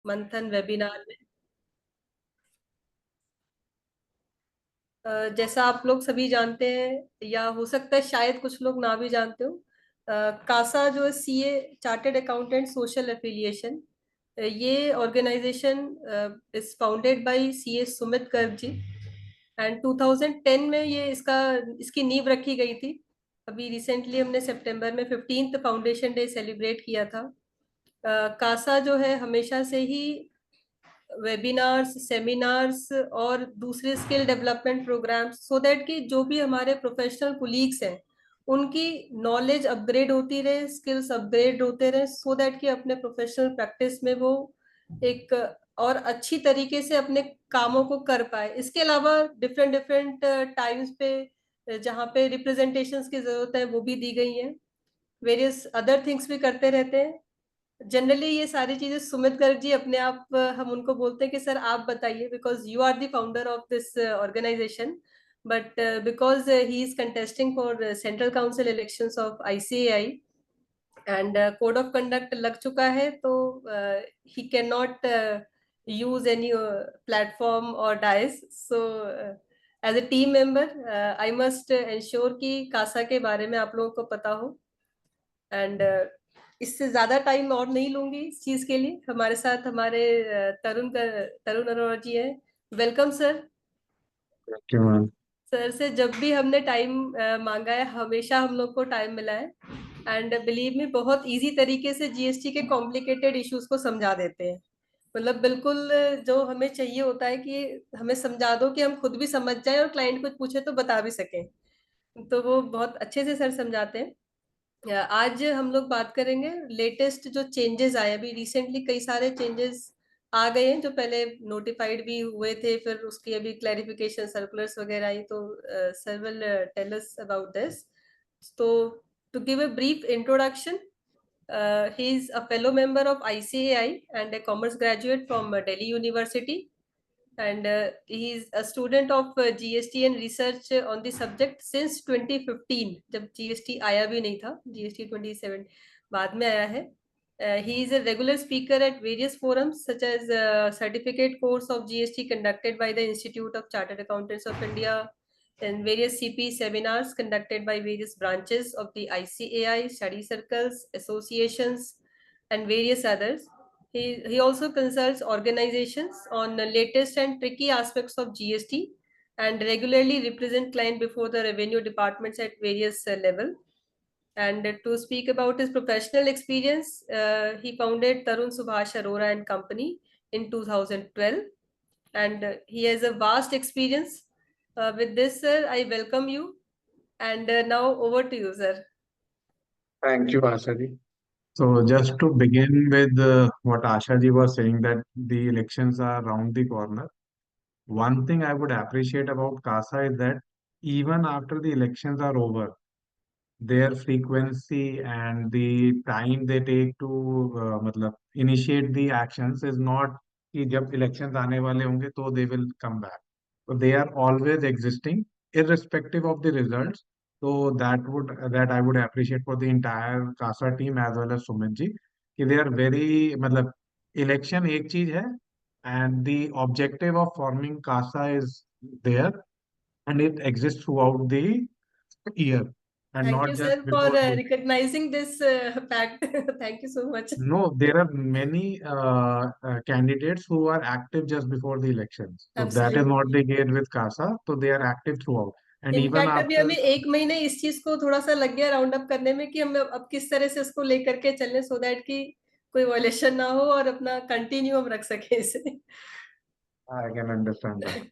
मंथन वेबिनार में। जैसा आप लोग सभी जानते हैं या हो सकता है शायद कुछ लोग ना भी जानते हो, कासा जो है CA chartered accountant social affiliation, ये organisation is founded by CA Sumit Garg ji. And 2010 में ये इसकी नींव रखी गई थी। अभी रिसेंटली हमने सितंबर में 15th फाउंडेशन डे सेलिब्रेट किया था। कासा जो है हमेशा से ही वेबिनार्स, सेमिनार्स और दूसरे skill development programmes, so that कि जो भी हमारे प्रोफेशनल कुलीग्स हैं उनकी नॉलेज अपग्रेड होती रहे, स्किल्स अपग्रेड होते रहे, सो दैट कि अपने प्रोफेशनल प्रैक्टिस में वो एक और अच्छी तरीके से अपने कामों को कर पाए। इसके अलावा डिफरेंट डिफरेंट टाइम्स पे जहाँ पे रिप्रेजेंटेशंस की जरूरत है वो भी दी गई हैं। वेरियस अदर थिंग्स भी करते रहते हैं। जनरली ये सारी चीजें सुमित गर्ग जी अपने आप, हम उनको बोलते हैं कि सर आप बताइए, because you are the founder of this organization. But because he is contesting for central council elections of ICAI and code of conduct लग चुका है, तो he can not use any platform और dais. So as a team member I must ensure कि CASA के बारे में आप लोगों को पता हो। एंड इससे ज्यादा टाइम और नहीं लूंगी इस चीज के लिए। हमारे साथ हमारे तरुण अरोड़ा जी हैं। Welcome sir. क्यों मैम। सर से जब भी हमने टाइम मांगा है हमेशा हम लोग को टाइम मिला है। एंड बिलीव मी बहुत इजी तरीके से जीएसटी के कॉम्प्लिकेटेड इश्यूज को समझा देते हैं। मतलब बिल्कुल जो हमें चाहिए होता है कि हमें समझा दो कि हम खुद भी समझ जाएं और क्लाइंट कुछ पूछे तो बता भी सकें। तो वो बहुत अच्छे से सर समझाते हैं। आज हम लोग बात करेंगे लेटेस्ट जो चेंजेस आए। अभी रिसेंटली कई सारे चेंजेस आ गए हैं जो पहले नोटिफाइड भी हुए थे, फिर उसकी अभी क्लैरिफिकेशन सर्कुलर्स वगैरह आई। तो sir will tell us about this. तो to give a brief introduction, he is a fellow member of ICAI and a commerce graduate from Delhi University, and he is a student of GST and research on the subject since 2015, जब GST आया भी नहीं था। GST 27 बाद में आया है। He is a regular speaker at various forums such as certificate course of GST conducted by the Institute of Chartered Accountants of India, and various CP seminars conducted by various branches of the ICAI, study circles, associations, and various others. He also consults organizations on the latest and tricky aspects of GST and regularly represent client before the revenue departments at various level. And to speak about his professional experience, he founded Tarun Subhash Arora and Company in 2012, and he has a vast experience. With this, sir, I welcome you. And now over to you, sir. Thank you, Asha ji. So just to begin with what Asha ji was saying that the elections are around the corner. One thing I would appreciate about CASA is that even after the elections are over, their frequency and the time they take to मतलब initiate the actions is not कि जब elections आने वाले होंगे तो they will come back. So they are always existing irrespective of the results. So that I would appreciate for the entire CASA team as well as Sumit ji कि they are very मतलब election एक चीज है and the objective of forming CASA is there and it exists throughout the year and Thank you, not just sir, for before the. recognizing this fact. Thank you so much. No, there are many candidates who are active just before the elections. So that is not Absolutely. the case with CASA. So they are active throughout. And even in fact अभी after, हमें एक महीने इस चीज को थोड़ा सा लग गया राउंड अप करने में कि हम अब किस तरह से इसको लेकर के चलें, सो दैट कि कोई वायलेशन ना हो और अपना कंटिन्यू हम रख सके इसे। I can understand that.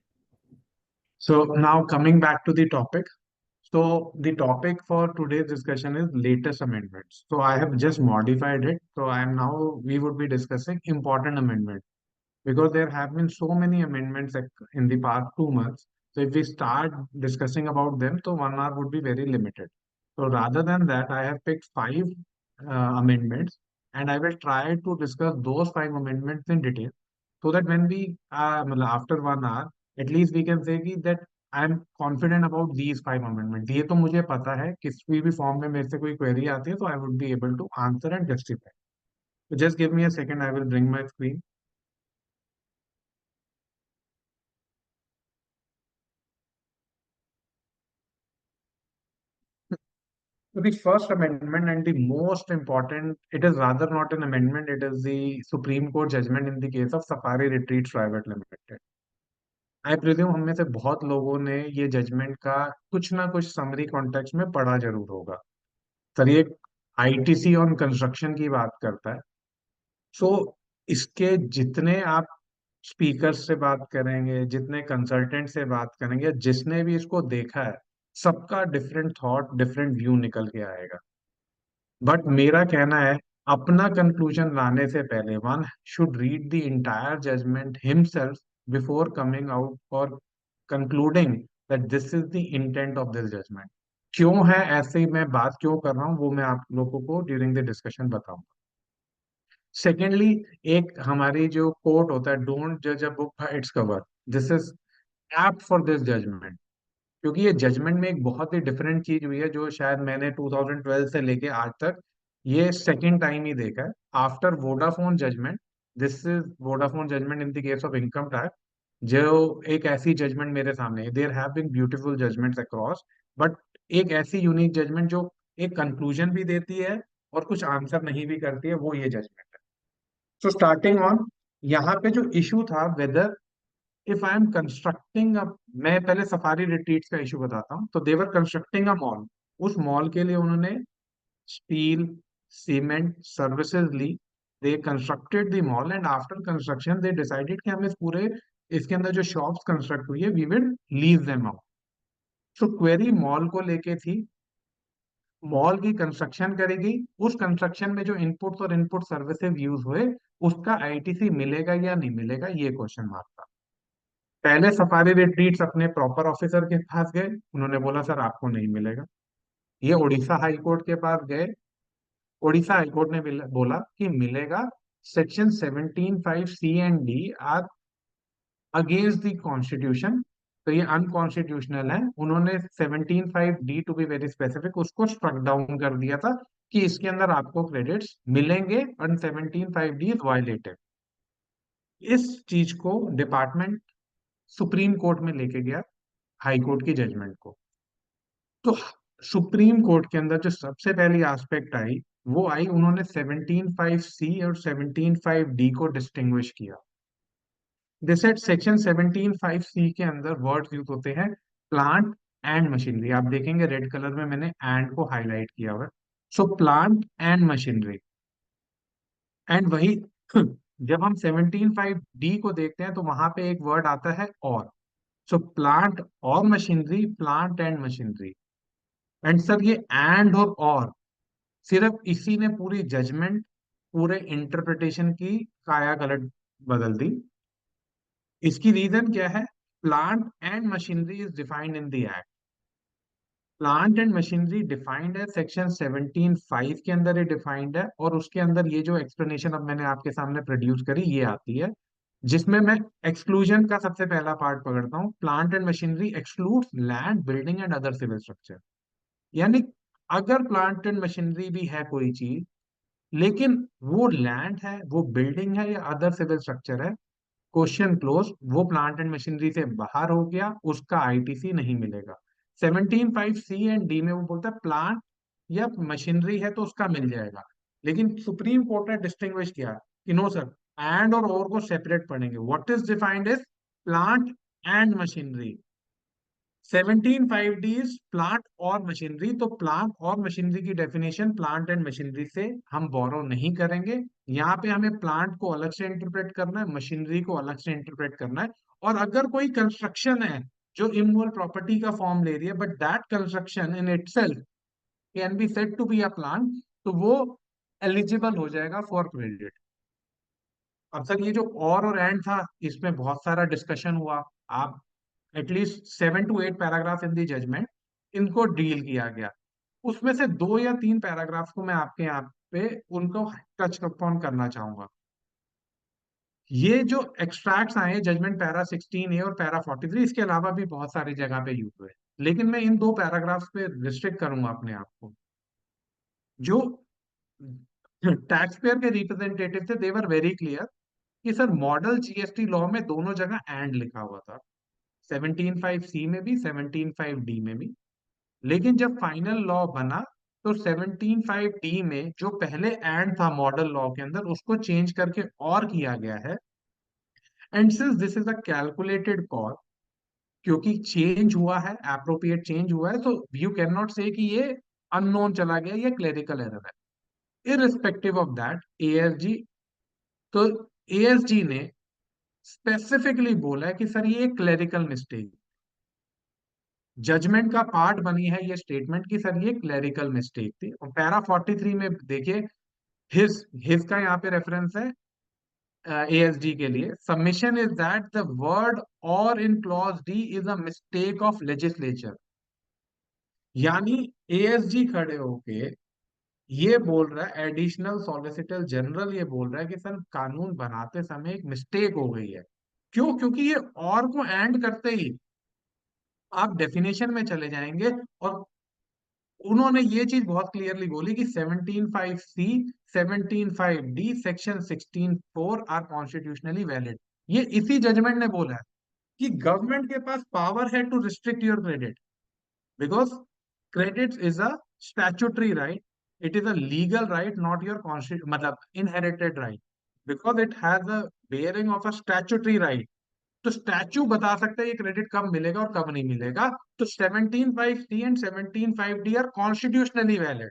So now coming back to the topic. So the topic for today's discussion is latest amendments. So I have just modified it. So I am now, we would be discussing important amendments because there have been so many amendments in the past 2 months. So if we start discussing about them, so 1 hour would be very limited. So rather than that, I have picked five amendments and I will try to discuss those five amendments in detail so that when we, मतलब after 1 hour, at least we can say कि that I am confident about these five amendments. ये तो मुझे पता है किसी भी form में मेरे से कोई क्वेरी आती है तो I would be able to answer and justify. So just give me a second, I will bring my screen. The first amendment and the most important, it is rather not an amendment, it is the Supreme Court judgment in the case of Safari Retreats Private Limited. I presume हम में से बहुत लोगों ने ये judgement का कुछ ना कुछ समरी कॉन्टेक्स्ट में पढ़ा जरूर होगा। सर ये आईटीसी ऑन कंस्ट्रक्शन की बात करता है। सो इसके जितने आप स्पीकर से बात करेंगे, जितने कंसल्टेंट से बात करेंगे, जिसने भी इसको देखा है, सबका डिफरेंट थॉट, डिफरेंट व्यू निकल के आएगा। बट मेरा कहना है, अपना कंक्लूजन लाने से पहले one should read the entire judgement himself before coming out और concluding that this is the intent of this judgement. क्यों है ऐसे ही, मैं बात क्यों कर रहा हूँ वो मैं आप लोगों को ड्यूरिंग द डिस्कशन बताऊंगा। सेकेंडली, एक हमारी जो कोर्ट होता है, डोंट जज a book by its cover, this is apt for this judgment. क्योंकि ये जजमेंट में एक बहुत ही डिफरेंट चीज हुई है जो शायद मैंने 2012 से लेके आज तक ये सेकंड टाइम ही देखा है। After Vodafone judgment, this is Vodafone judgment in the case of income tax, जो एक ऐसी जजमेंट मेरे सामने है। There have been beautiful judgments across, but एक ऐसी यूनिक जजमेंट जो एक कंक्लूजन भी देती है और कुछ आंसर नहीं भी करती है, वो ये जजमेंट है। सो स्टार्टिंग ऑन, यहाँ पे जो इशू था whether if I am constructing a, मैं पहले सफारी रिट्रीट्स का इशू बताता हूँ। तो देवर कंस्ट्रक्टिंग अ मॉल, उस मॉल के लिए उन्होंने स्टील, सीमेंट सर्विसेज ली। They constructed the mall and after construction they decided कि हम इस पूरे, इसके अंदर जो शॉप्स कंस्ट्रक्ट हुई है, we will lease them out. So query mall को लेके थी, मॉल की कंस्ट्रक्शन करेगी, उस कंस्ट्रक्शन में जो इनपुट्स और इनपुट सर्विसेज यूज हुए, उसका आईटीसी मिलेगा या नहीं मिलेगा, ये क्वेश्चन मार्क था। पहले सफारी रिट्रीट्स अपने प्रॉपर ऑफिसर के पास गए, उन्होंने बोला सर आपको नहीं मिलेगा। ये उड़ीसा हाई कोर्ट के पास गए, उड़ीसा हाई कोर्ट ने बोला कि मिलेगा। Section 17(5)(c) and (d) are against the constitution, तो ये अनकॉन्स्टिट्यूशनल है। उन्होंने 17(5)(d) to be very specific उसको स्ट्रक डाउन कर दिया था कि इसके अंदर आपको क्रेडिट्स मिलेंगे एंड 17(5)(d) इज वायलेटेड। इस चीज को डिपार्टमेंट सुप्रीम कोर्ट में लेके गया, हाई कोर्ट की जजमेंट को। तो सुप्रीम कोर्ट के अंदर जो सबसे पहली एस्पेक्ट आई, वो आई, उन्होंने 17(5)(c) और 17(5)(d) को डिस्टिंग्विश किया। दिस एट सेक्शन 17(5)(c) के अंदर वर्ड्स यूज होते हैं प्लांट एंड मशीनरी। आप देखेंगे रेड कलर में मैंने एंड को हाईलाइट किया हुआ है। सो प्लांट एंड मशीनरी, एंड वही जब हम 17(5)(d) को देखते हैं तो वहां पे एक वर्ड आता है और। सो प्लांट और machinery, plant and machinery. And sir ये एंड और सिर्फ इसी ने पूरी जजमेंट, पूरे इंटरप्रिटेशन की काया पलट बदल दी। इसकी रीजन क्या है? Plant and machinery is defined in the act. Plant and machinery defined है सेक्शन 17(5) के अंदर, ये डिफाइंड है। और उसके अंदर ये जो एक्सप्लेनेशन अब मैंने आपके सामने प्रोड्यूस करी, ये आती है, जिसमें मैं एक्सक्लूजन का सबसे पहला पार्ट पकड़ता हूँ। Plant and machinery excludes land, building and other civil structure. यानी अगर प्लांट एंड मशीनरी भी है कोई चीज, लेकिन वो लैंड है, वो बिल्डिंग है या अदर सिविल स्ट्रक्चर है, क्वेश्चन क्लोज, वो प्लांट एंड मशीनरी से बाहर हो गया, उसका आईटीसी नहीं मिलेगा। 17(5)(c) एंड (d) में वो बोलता है प्लांट या मशीनरी है तो उसका मिल जाएगा। लेकिन सुप्रीम कोर्ट ने डिस्टिंग्विश किया कि नो सर, एंड और को सेपरेट पढ़ेंगे। What is defined is plant and machinery. 17(5)(d) plant और मशीनरी। तो प्लांट और मशीनरी की डेफिनेशन प्लांट एंड मशीनरी से हम बोरो नहीं करेंगे। यहाँ पे हमें प्लांट को अलग से इंटरप्रेट करना है, मशीनरी को अलग से इंटरप्रेट करना है। और अगर कोई कंस्ट्रक्शन है जो इमूवेबल प्रॉपर्टी का फॉर्म ले रही है, but that construction in itself can be said to be a plant, तो वो एलिजिबल हो जाएगा फॉर क्रेडिट। अब सर ये जो और एंड था, इसमें बहुत सारा डिस्कशन हुआ। आप at least 7 to 8 paragraph in the judgment इनको डील किया गया। उसमें से 2 या 3 पैराग्राफ को मैं आपके यहाँ पे उनको टच अपॉन करना चाहूंगा। ये जो एक्सट्रैक्ट्स आए जजमेंट पैरा 16A और पैरा 43, इसके अलावा भी बहुत सारी जगह पे यूज हुए, लेकिन मैं इन 2 पैराग्राफ्स पे रिस्ट्रिक्ट करूंगा अपने आप को। जो टैक्स पेयर के रिप्रेजेंटेटिव थे, देवर वेरी क्लियर कि सर मॉडल जीएसटी लॉ में दोनों जगह एंड लिखा हुआ था, 17(5)(c) में भी, 17(5)(d) में भी। लेकिन जब फाइनल लॉ बना, तो 17(5)(d) में जो पहले एंड था मॉडल लॉ के अंदर, उसको चेंज करके और किया गया है। And since this is a calculated call, क्योंकि चेंज हुआ है, एप्रोप्रिएट चेंज हुआ है, तो यू कैन नॉट से कि ये अननोन चला गया, ये क्लेरिकल एरर है। इररिस्पेक्टिव ऑफ दैट, एएसजी, तो एएसजी ने स्पेसिफिकली बोला है कि सर ये क्लेरिकल मिस्टेक, जजमेंट का पार्ट बनी है ये स्टेटमेंट कि सर ये क्लेरिकल मिस्टेक थी। और पैरा 43 में देखिए, हिज का यहाँ पे रेफरेंस है एएसडी के लिए, submission is that the word और in clause D is a mistake of legislature. यानी एएसजी खड़े होके ये बोल रहा है, एडिशनल सॉलिसिटर जनरल ये बोल रहा है कि सर कानून बनाते समय एक मिस्टेक हो गई है। क्यों? क्योंकि ये और को एंड करते ही आप डेफिनेशन में चले जाएंगे, और उन्होंने ये चीज बहुत क्लियरली बोली कि 17(5)(c), 17(5)(d), section 16(4) are constitutionally valid. ये इसी जजमेंट ने बोला है कि गवर्नमेंट के पास पावर है to restrict your credit, because credit is a statutory right, it is a legal right, not your मतलब inherited right, because it has a bearing of a statutory right। तो statue बता सकता है ये credit कब मिलेगा और कब नहीं मिलेगा। तो 17(5)(c) and 17(5)(d) are constitutionally valid.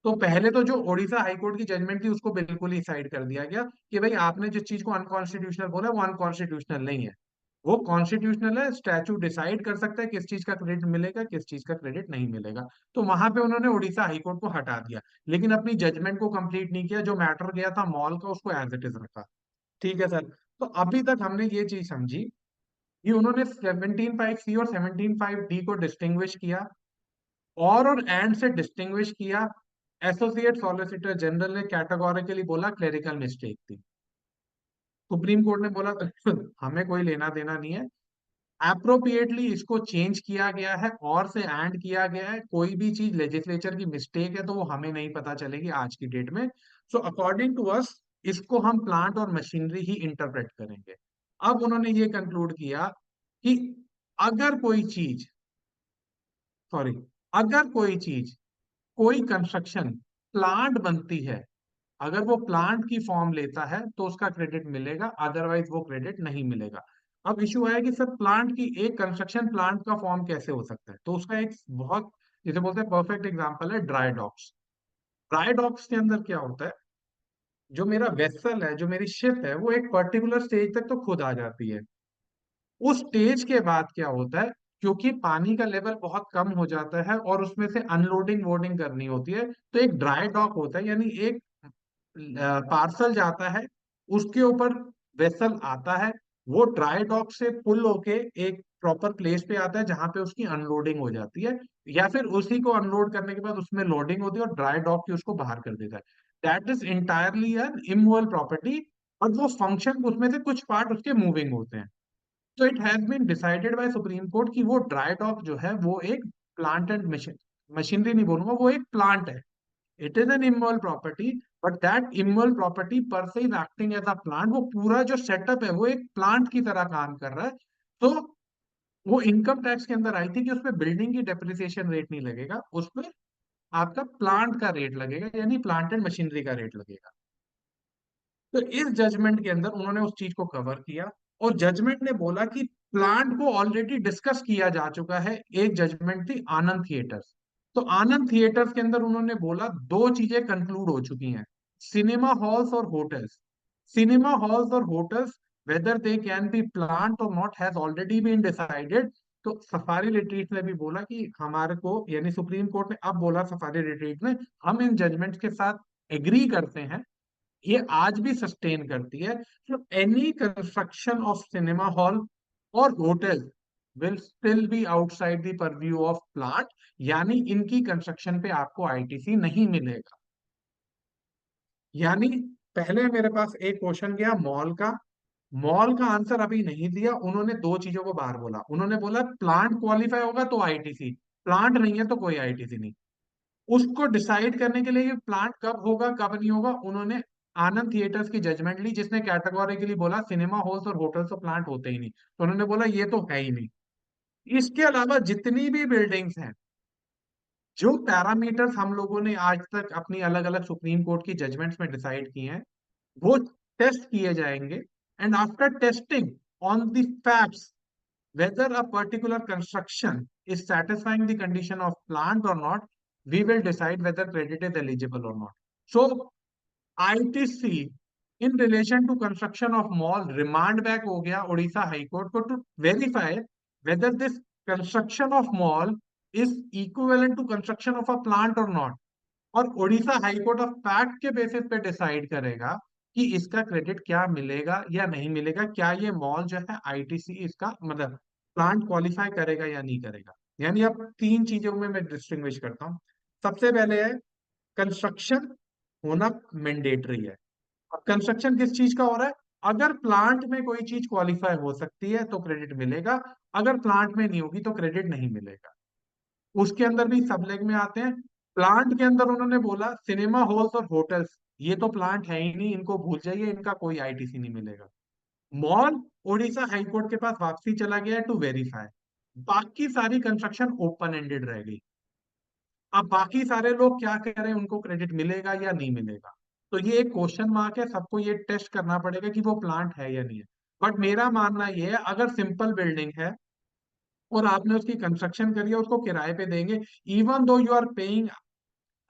तो पहले तो जो ओडिशा हाईकोर्ट की जजमेंट थी उसको बिल्कुल ही साइड कर दिया गया कि भाई आपने जिस चीज को अनकॉन्स्टिट्यूशनल बोला वो अनकॉन्स्टिट्यूशनल नहीं है, वो कॉन्स्टिट्यूशनल है। स्टैचू डिसाइड कर सकता है किस चीज का क्रेडिट मिलेगा, किस चीज का क्रेडिट नहीं मिलेगा। तो वहां पे उन्होंने उड़ीसा हाईकोर्ट को हटा दिया, लेकिन अपनी जजमेंट को कंप्लीट नहीं किया। जो मैटर गया था मॉल का, उसको एज इट इज रखा। ठीक है सर। तो अभी तक हमने ये चीज समझी कि उन्होंने 17(5)(c) और 17(5)(d) को डिस्टिंग्विश किया, और एंड से डिस्टिंग्विश किया। एसोसिएट सॉलिसिटर जनरल ने कैटेगोरिकली बोला क्लेरिकल मिस्टेक थी। सुप्रीम कोर्ट ने बोला हमें कोई लेना देना नहीं है, एप्रोप्रिएटली इसको चेंज किया गया है और से एंड किया गया है। कोई भी चीज लेजिस्लेचर की मिस्टेक है तो वो हमें नहीं पता चलेगी आज की डेट में। सो अकॉर्डिंग टू अस इसको हम प्लांट और मशीनरी ही इंटरप्रेट करेंगे। अब उन्होंने ये कंक्लूड किया कि अगर कोई चीज, सॉरी, अगर कोई चीज, कोई कंस्ट्रक्शन प्लांट बनती है, अगर वो प्लांट की फॉर्म लेता है तो उसका क्रेडिट मिलेगा, अदरवाइज वो क्रेडिट नहीं मिलेगा। अब इश्यू आया कि सर प्लांट की, एक कंस्ट्रक्शन प्लांट का फॉर्म कैसे हो सकता है? तो उसका एक बहुत, जिसे बोलते हैं परफेक्ट एग्जांपल है ड्राई डॉक्स। ड्राई डॉक्स के अंदर क्या होता है, जो मेरा वेसल है, जो मेरी शिप है, वो एक पर्टिकुलर स्टेज तक तो खुद आ जाती है। उस स्टेज के बाद क्या होता है, क्योंकि पानी का लेवल बहुत कम हो जाता है और उसमें से अनलोडिंग वोडिंग करनी होती है, तो एक ड्राई डॉक होता है, यानी एक पार्सल जाता है, उसके ऊपर वेसल आता है, वो ड्राई डॉक से पुल होके एक प्रॉपर प्लेस पे आता है जहां पे उसकी अनलोडिंग हो जाती है, या फिर उसी को अनलोड करने के बाद उसमें लोडिंग होती है और ड्राई डॉक की उसको बाहर कर देता है। That is entirely N immovable property, और वो फंक्शन, उसमें से कुछ पार्ट उसके मूविंग होते हैं। तो it has been decided by Supreme Court कि वो ड्राई डॉक जो है वो एक प्लांट एंड मशीन, मशीनरी नहीं बोलूंगा, वो एक प्लांट है। It is an immovable property, but that immovable property per se is acting as a plant. वो पूरा जो सेटअप है वो एक प्लांट की तरह काम कर रहा है। तो वो इनकम टैक्स के अंदर आई थी कि उसमें बिल्डिंग की डेप्रिसिएशन रेट नहीं लगेगा, उसमें आपका प्लांट का रेट लगेगा, यानी प्लांट एंड मशीनरी का रेट लगेगा। तो इस जजमेंट के अंदर उन्होंने उस चीज को कवर किया, और जजमेंट ने बोला कि प्लांट को ऑलरेडी डिस्कस किया जा चुका है। एक जजमेंट थी आनंद थिएटर्स। तो आनंद थिएटर्स के अंदर उन्होंने बोला दो चीजें कंक्लूड हो चुकी हैं, सिनेमा हॉल्स और होटल्स। सिनेमा हॉल्स और hotels, whether they can be plant और not, has already been decided. तो सफारी रिट्रीट ने भी बोला कि हमारे को, यानी सुप्रीम कोर्ट ने अब बोला सफारी रिट्रीट ने, हम इन जजमेंट्स के साथ एग्री करते हैं, ये आज भी सस्टेन करती है। तो any construction of cinema hall और hotel will still be outside the purview of plant, यानी इनकी कंस्ट्रक्शन पे आपको आईटीसी नहीं मिलेगा। यानी पहले मेरे पास एक क्वेश्चन गया मॉल का, मॉल का आंसर अभी नहीं दिया, उन्होंने दो चीजों को बाहर बोला। उन्होंने बोला प्लांट क्वालिफाई होगा तो आईटीसी, प्लांट नहीं है तो कोई आईटीसी नहीं। उसको डिसाइड करने के लिए कि प्लांट कब होगा कब नहीं होगा, उन्होंने आनंद थिएटर्स की जजमेंट ली, जिसने कैटेगोरिकली बोला सिनेमा हॉल्स और होटल्स तो प्लांट होते ही नहीं। तो उन्होंने बोला ये तो है ही नहीं। इसके अलावा जितनी भी बिल्डिंग्स हैं, जो पैरामीटर्स हम लोगों ने आज तक अपनी अलग अलग सुप्रीम कोर्ट की जजमेंट्स में डिसाइड किए हैं, वो टेस्ट किए जाएंगे, and after testing on the facts whether a particular construction is satisfying the condition of plant or not, we will decide whether credit is eligible or not. So ITC in relation to construction of mall remand back हो गया Orissa high court को to verify whether this construction of mall is equivalent to construction of a plant or not. और Orissa high court of fact के basis पे decide करेगा कि इसका credit क्या मिलेगा या नहीं मिलेगा, क्या ये मॉल जो है आईटीसी इसका मतलब प्लांट क्वालिफाई करेगा या नहीं करेगा। यानी अब तीन चीजों में मैं डिस्टिंग्विश करता हूँ। सबसे पहले है कंस्ट्रक्शन होना मैंडेटरी है। अब कंस्ट्रक्शन किस चीज का हो रहा है? अगर प्लांट में कोई चीज क्वालिफाई हो सकती है तो क्रेडिट मिलेगा, अगर प्लांट में नहीं होगी तो क्रेडिट नहीं मिलेगा। उसके अंदर भी सब लेग में आते हैं। प्लांट के अंदर उन्होंने बोला सिनेमा हॉल्स और होटल्स, ये तो प्लांट है ही नहीं, इनको भूल जाइए, इनका कोई आईटीसी नहीं मिलेगा। मॉल उड़ीसा हाईकोर्ट के पास वापसी चला गया टू वेरीफाई। बाकी सारी कंस्ट्रक्शन ओपन एंडेड रह गई। अब बाकी सारे लोग क्या करें, उनको क्रेडिट मिलेगा या नहीं मिलेगा? तो ये एक क्वेश्चन मार्क है, सबको ये टेस्ट करना पड़ेगा कि वो प्लांट है या नहीं है। बट मेरा मानना ये है, अगर सिंपल बिल्डिंग है और आपने उसकी कंस्ट्रक्शन करी है, उसको किराए पे देंगे, even though you are paying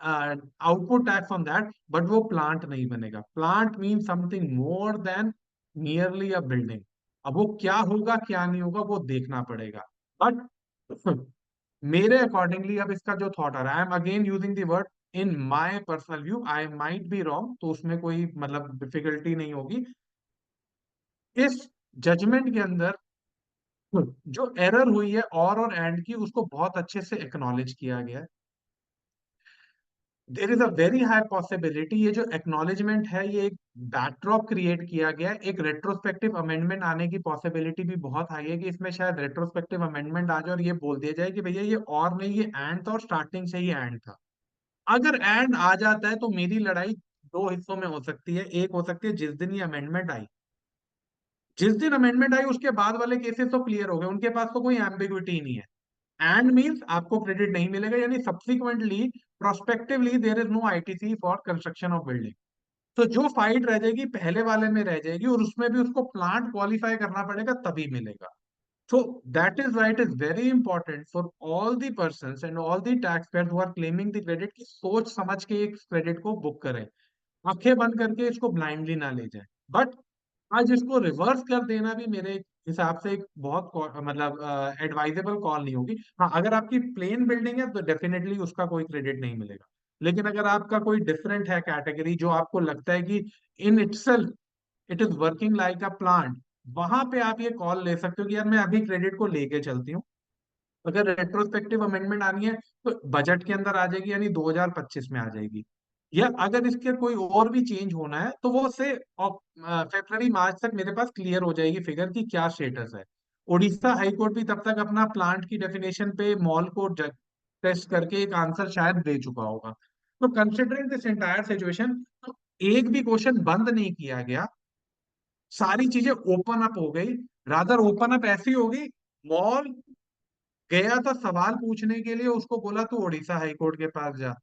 output tax on that, but वो प्लांट नहीं बनेगा। Plant mean something more than nearly a building. अब वो क्या होगा क्या नहीं होगा वो देखना पड़ेगा। बट मेरे अकॉर्डिंगली अब इसका जो थॉट आ रहा है, I am again using the word in my personal view, I might be wrong, तो उसमें कोई मतलब डिफिकल्टी नहीं होगी। इस जजमेंट के अंदर जो एरर हुई है और एंड की, उसको बहुत अच्छे से एक्नॉलेज किया गया है। There is a very high possibility, ये जो एक्नॉलेजमेंट है ये एक बैकड्रॉप क्रिएट किया गया है, एक रेट्रोस्पेक्टिव अमेंडमेंट आने की पॉसिबिलिटी भी बहुत हाई है कि इसमें शायद रेट्रोस्पेक्टिव अमेंडमेंट आ जाए और ये बोल दिया जाए कि भैया ये और नहीं, ये एंड था और स्टार्टिंग से ही एंड था। अगर एंड आ जाता है तो मेरी लड़ाई दो हिस्सों में हो सकती है। एक हो सकती है जिस दिन ये अमेंडमेंट आई, जिस दिन अमेंडमेंट आई उसके बाद वाले केसेस तो क्लियर हो गए, उनके पास तो कोई एम्बिग्विटी नहीं है। एंड मीन्स आपको क्रेडिट नहीं मिलेगा, यानी subsequently prospectively there is no ITC for construction of building. तो जो फाइट रह जाएगी पहले वाले में रह जाएगी, और उसमें भी उसको प्लांट क्वालिफाई करना पड़ेगा तभी मिलेगा। So that is why it is very important for all the persons and all the taxpayers who are claiming the credit की सोच समझ के इस क्रेडिट को बुक करें, आंखें बंद करके इसको ब्लाइंडली ना ले जाएं। बट आज इसको रिवर्स कर देना भी मेरे हिसाब से एक बहुत मतलब एडवाइजेबल कॉल नहीं होगी। हाँ, अगर आपकी प्लेन बिल्डिंग है तो डेफिनेटली उसका कोई क्रेडिट नहीं मिलेगा। लेकिन अगर आपका कोई डिफरेंट है कैटेगरी, जो आपको लगता है कि in itself it is working like a plant, वहां पे आप ये कॉल ले सकते हो कि यार मैं अभी क्रेडिट को लेके चलती हूँ। अगर रेट्रोस्पेक्टिव अमेंडमेंट आनी है तो बजट के अंदर आ जाएगी, यानी 2025 में आ जाएगी। या अगर इसके कोई और भी चेंज होना है तो वो से फरवरी मार्च तक मेरे पास क्लियर हो जाएगी फिगर की क्या स्टेटस है। उड़ीसा हाईकोर्ट भी तब तक अपना प्लांट की डेफिनेशन पे मॉल को टेस्ट करके एक आंसर शायद दे चुका होगा। तो कंसिडरिंग दिस एंटायर सिचुएशन, एक भी क्वेश्चन बंद नहीं किया गया, सारी चीजें ओपन अप हो गई। रादर ओपन अप ऐसी हो गई, मॉल गया था सवाल पूछने के लिए, उसको बोला तू उड़ीसा हाईकोर्ट के पास जा।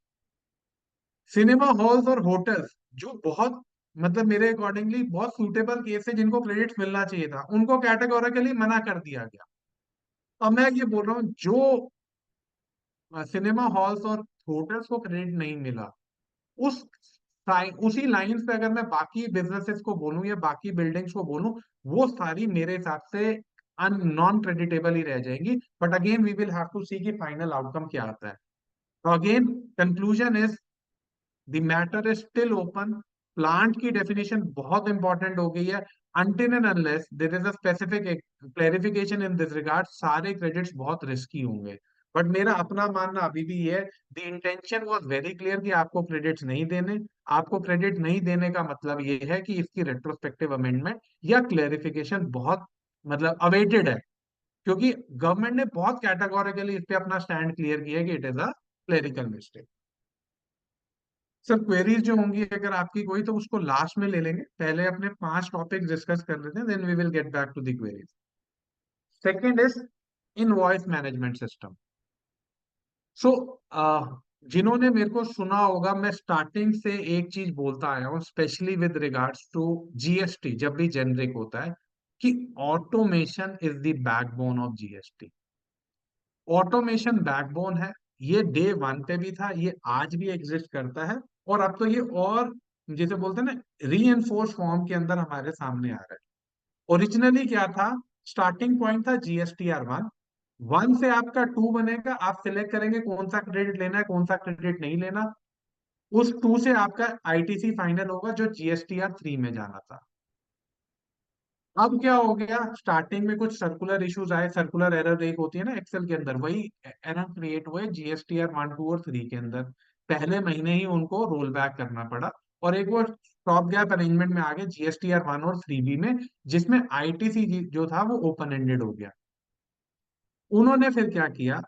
सिनेमा हॉल्स और होटल्स जो बहुत मतलब मेरे अकॉर्डिंगली बहुत सूटेबल केस है, जिनको क्रेडिट मिलना चाहिए था, उनको कैटेगोरिकली मना कर दिया गया। अब मैं ये बोल रहा हूँ, जो सिनेमा हॉल्स और होटल्स को क्रेडिट नहीं मिला, उस उसी लाइंस पे अगर मैं बाकी बिजनेसेस को बोलूं या बाकी बिल्डिंग्स को बोलूं, वो सारी मेरे हिसाब से नॉन क्रेडिटेबल ही रह जाएंगी। But again we will have to see कि फाइनल आउटकम क्या आता है। तो again conclusion is the matter is still open. Plant की डेफिनेशन बहुत इंपॉर्टेंट हो गई है। Until and unless there is a specific clarification in this regard, सारे क्रेडिट्स बहुत रिस्की होंगे। बट मेरा अपना मानना अभी भी ये है, the intention was very clear कि आपको क्रेडिट्स नहीं देने। आपको क्रेडिट नहीं देने का मतलब ये है कि इसकी रेट्रोस्पेक्टिव अमेंडमेंट या क्लेरिफिकेशन बहुत मतलब अवेटेड है, क्योंकि गवर्नमेंट ने बहुत कैटेगोरिकली इस पे अपना स्टैंड क्लियर किया है कि it is a clerical mistake. Sir queries जो होंगी अगर आपकी कोई, तो उसको लास्ट में ले लेंगे, पहले अपने 5 टॉपिक डिस्कस कर लेते हैं, then we will get back to the queries. Second is invoice management system. So जिन्होंने मेरे को सुना होगा, मैं स्टार्टिंग से एक चीज बोलता आया हूँ, specially with regards to GST, जब भी जेनरिक होता है, कि automation is the backbone of GST. Automation backbone है। ये डे वन पे भी था, ये आज भी एग्जिस्ट करता है, और अब तो ये और जैसे बोलते हैं ना, री एनफोर्स फॉर्म के अंदर हमारे सामने आ रहा है। ओरिजिनली क्या था? स्टार्टिंग पॉइंट था जीएसटीआर 1। वन से आपका टू बनेगा, आप सिलेक्ट करेंगे कौन सा क्रेडिट लेना है, कौन सा क्रेडिट नहीं लेना। उस टू से आपका आईटीसी फाइनल होगा, जो जीएसटीआर 3 में जाना था। अब क्या हो गया? स्टार्टिंग में कुछ सर्कुलर इश्यूज आए, सर्कुलर एरर एक होती है ना एक्सेल के अंदर, वही एरर क्रिएट हुए जीएसटीआर 1, 2 और 3 के अंदर। पहले महीने ही उनको रोल बैक करना पड़ा, और एक वो स्टॉप गैप अरेंजमेंट में आ गए जीएसटीआर 1 और 3 बी में, जिसमें आईटीसी जो था वो ओपन एंडेड हो गया। उन्होंने फिर क्या किया?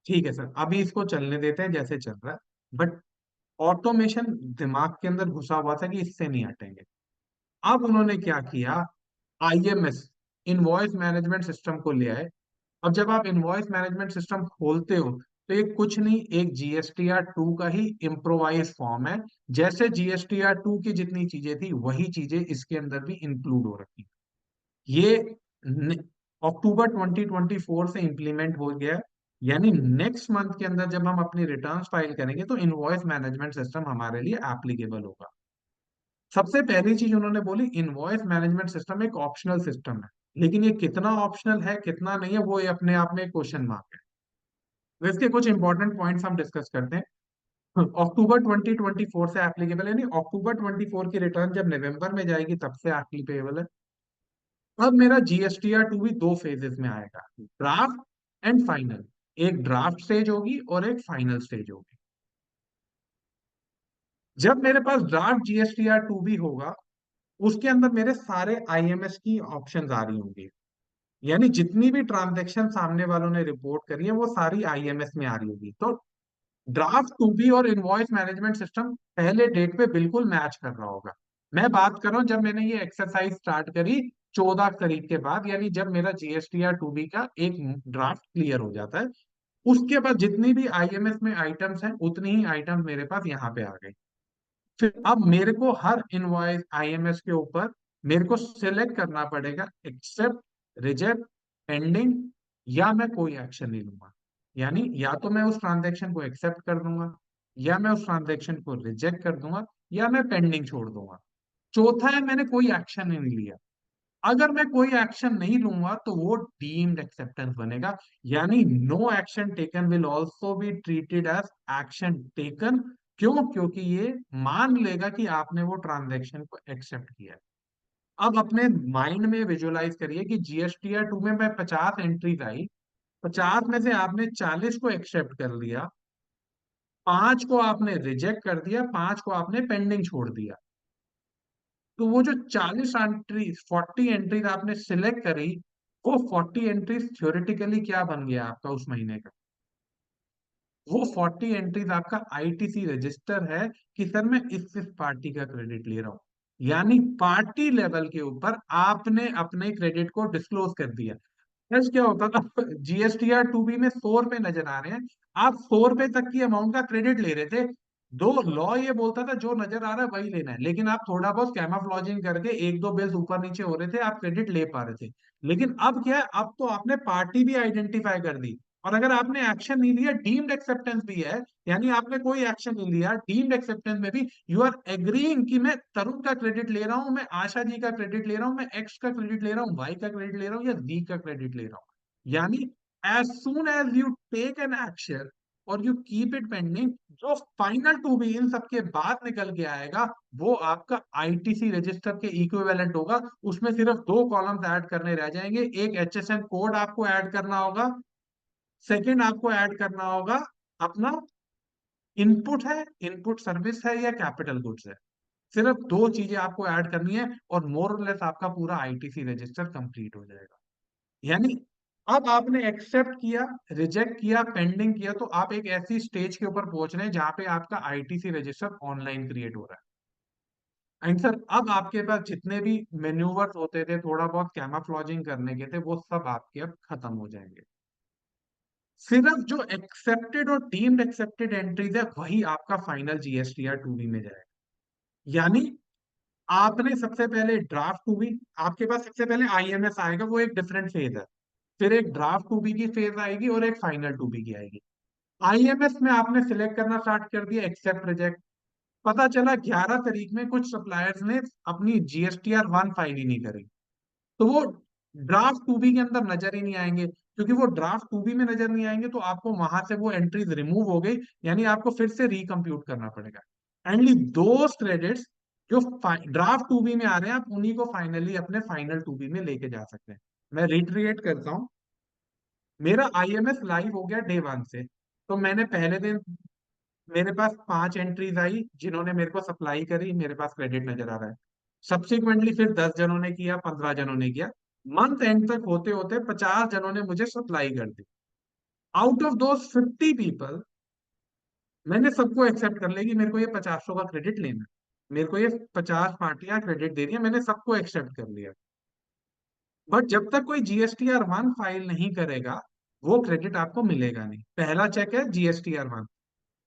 ठीक है सर, अभी इसको चलने देते हैं जैसे चल रहा है, बट ऑटोमेशन दिमाग के अंदर घुसा हुआ था कि इससे नहीं हटेंगे। अब उन्होंने क्या किया? आईएमएस, इनवॉइस मैनेजमेंट सिस्टम को ले आए। अब जब आप इनवॉइस मैनेजमेंट सिस्टम खोलते हो, तो ये कुछ नहीं, एक जीएसटीआर 2 का ही इम्प्रोवाइज फॉर्म है। जैसे जीएसटीआर 2 की जितनी चीजें थी, वही चीजें इसके अंदर भी इंक्लूड हो रखी। ये अक्टूबर 2024 से इंप्लीमेंट हो गया है। यानी नेक्स्ट मंथ के अंदर जब हम अपनी रिटर्न्स फाइल करेंगे, तो इनवॉइस मैनेजमेंट सिस्टम हमारे लिए एप्लीकेबल होगा। सबसे पहली चीज उन्होंने बोली, इनवॉइस मैनेजमेंट सिस्टम एक ऑप्शनल सिस्टम है। लेकिन ये कितना ऑप्शनल है, कितना नहीं है, वो ये अपने आप में एक क्वेश्चन मार्क है। तो इसके कुछ इंपॉर्टेंट पॉइंट्स हम डिस्कस करते हैं। अक्टूबर 2024 से एप्लीकेबल है, नहीं, अक्टूबर 24 की रिटर्न जब नवंबर में जाएगी तब से एप्लीकेबल है। अब मेरा जीएसटीआर 2 भी दो फेजेस में आएगा, ड्राफ्ट एंड फाइनल। एक ड्राफ्ट स्टेज होगी और एक फाइनल स्टेज होगी। जब मेरे पास ड्राफ्ट जीएसटीआर 2 भी होगा, उसके अंदर मेरे सारे आईएमएस की ऑप्शंस आ रही होंगी। यानी जितनी भी ट्रांजैक्शन सामने वालों ने रिपोर्ट करी है, वो सारी आईएमएस में आ रही होगी। तो ड्राफ्ट 2 बी और इनवॉइस मैनेजमेंट सिस्टम पहले डेट पे बिल्कुल मैच कर रहा होगा। मैं बात कर रहा हूं जब मैंने ये एक्सरसाइज स्टार्ट करी 14 तारीख के बाद, यानी जब मेरा जीएसटीआर 2 बी का एक ड्राफ्ट क्लियर हो जाता है, उसके बाद जितनी भी आईएमएस में आइटम्स हैं, उतनी ही आइटम्स मेरे पास यहाँ पे आ गई। फिर अब मेरे को हर इनवॉइस आईएमएस के ऊपर मेरे को सिलेक्ट करना पड़ेगा, एक्सेप्ट, रिजेक्ट, पेंडिंग, या मैं कोई एक्शन नहीं लूंगा। यानी या तो मैं उस ट्रांजैक्शन को एक्सेप्ट कर दूंगा, या मैं उस ट्रांजैक्शन को रिजेक्ट कर दूंगा, या मैं पेंडिंग छोड़ दूंगा। चौथा है, मैंने कोई एक्शन ही नहीं लिया। अगर मैं कोई एक्शन नहीं लूंगा तो वो डीम्ड एक्सेप्टेंस बनेगा। यानी no action taken will also be treated as action taken. क्यों? क्योंकि ये मान लेगा कि आपने वो ट्रांजैक्शन को एक्सेप्ट किया है। अब अपने माइंड में विजुअलाइज करिए कि जीएसटीआर 2 में मैं 50 एंट्रीज आई, 50 में से आपने 40 को एक्सेप्ट कर लिया, 5 को आपने रिजेक्ट कर दिया, 5 को आपने पेंडिंग छोड़ दिया। तो वो जो 40 एंट्रीज, 40 एंट्रीज आपने सिलेक्ट करी, वो 40 एंट्रीज थ्योरेटिकली क्या बन गया आपका उस महीने का? वो 40 एंट्रीज आपका आईटीसी रजिस्टर है कि सर मैं इस पार्टी का क्रेडिट ले रहा हूं। यानी पार्टी लेवल के ऊपर आपने अपने क्रेडिट को डिस्क्लोज कर दिया। यस, क्या होता था? जीएसटीआर 2 बी में 100 रुपए नजर आ रहे हैं, आप 100 रुपए तक की अमाउंट का क्रेडिट ले रहे थे। दो लॉ ये बोलता था जो नजर आ रहा है वही लेना है, लेकिन आप थोड़ा बहुत कैमोफ्लेजिंग करके एक दो बिल्स ऊपर नीचे हो रहे थे, आप क्रेडिट ले पा रहे थे। लेकिन अब क्या है? अब तो आपने पार्टी भी आइडेंटिफाई कर दी, और अगर आपने एक्शन नहीं लिया, डीम्ड एक्सेप्टेंस भी है। यानी आपने कोई एक्शन नहीं लिया, डीम्ड एक्सेप्टेंस में भी यू आर एग्रीइंग कि मैं तरुण का क्रेडिट ले रहा हूं, मैं आशा जी का क्रेडिट ले रहा हूं, मैं एक्स का क्रेडिट ले रहा हूँ, वाई का क्रेडिट ले रहा हूँ, या जी का क्रेडिट ले रहा हूँ। यानी as soon as you take an action और you keep it pending, जो फाइनल 2 बी इन सबके बाद निकल के आएगा, वो आपका आईटीसी रजिस्टर के इक्विवेलेंट होगा। उसमें सिर्फ दो कॉलम्स ऐड करने रह जाएंगे, एक एचएसएन कोड आपको ऐड करना होगा, सेकंड आपको ऐड करना होगा अपना इनपुट है, इनपुट सर्विस है या कैपिटल गुड्स है। सिर्फ दो चीजें आपको ऐड करनी है, और मोर और लेस आपका पूरा आईटीसी रजिस्टर कंप्लीट हो जाएगा। यानी अब आपने एक्सेप्ट किया, रिजेक्ट किया, पेंडिंग किया, तो आप एक ऐसी स्टेज के ऊपर पहुंच रहे हैं जहां पे आपका आईटीसी रजिस्टर ऑनलाइन क्रिएट हो रहा है। एंड सर, अब आपके पास जितने भी मेन्यूवर्स होते थे, थोड़ा बहुत कैमोफ्लेजिंग करने के थे, वो सब आपके अब खत्म हो जाएंगे। सिर्फ जो एक्सेप्टेड और डीम्ड एक्सेप्टेड एंट्रीज है वही आपका फाइनल जीएसटीआर 2B में जाएगा। यानी आपने सबसे पहले ड्राफ्ट 2B, आपके पास सबसे पहले आईएमएस आएगा, वो एक डिफरेंट फेज है। फिर एक ड्राफ्ट 2B की फेज आएगी और एक फाइनल 2B की आएगी। आईएमएस में आपने सिलेक्ट करना स्टार्ट कर दिया एक्सेप्ट रिजेक्ट। पता चला 11 तारीख में कुछ सप्लायर्स ने अपनी जीएसटीआर 1 फाइल ही नहीं करी, तो वो ड्राफ्ट 2B के अंदर नजर ही नहीं आएंगे। क्योंकि वो ड्राफ्ट 2B में नजर नहीं आएंगे तो आपको वहां से वो एंट्रीज रिमूव हो गई, यानी आपको फिर से रिकम्प्यूट करना पड़ेगा। एंडली दो क्रेडिट्स जो ड्राफ्ट 2B में आ रहे हैं, आप उन्हीं को फाइनली अपने फाइनल 2B में लेके जा सकते हैं। मैं रिट्रिएट करता हूँ, मेरा आईएमएस लाइव हो गया डे 1 से। तो मैंने पहले दिन मेरे पास 5 एंट्रीज आई जिन्होंने मेरे को सप्लाई करी, मेरे पास क्रेडिट नजर आ रहा है। सब्सिक्वेंटली फिर 10 जनों ने किया, 15 जनों ने किया। मंथ एंड तक होते होते 50 जनों ने मुझे सप्लाई कर दी। आउट ऑफ दोस 50 पीपल, मैंने सबको एक्सेप्ट कर लिया कि मेरे को ये 50 का क्रेडिट लेना है, मेरे को ये 50 पार्टियां क्रेडिट दे रही है, मैंने सबको एक्सेप्ट कर लिया। बट जब तक कोई जीएसटीआर 1 फाइल नहीं करेगा, वो क्रेडिट आपको मिलेगा नहीं। पहला चेक है जीएसटीआर 1।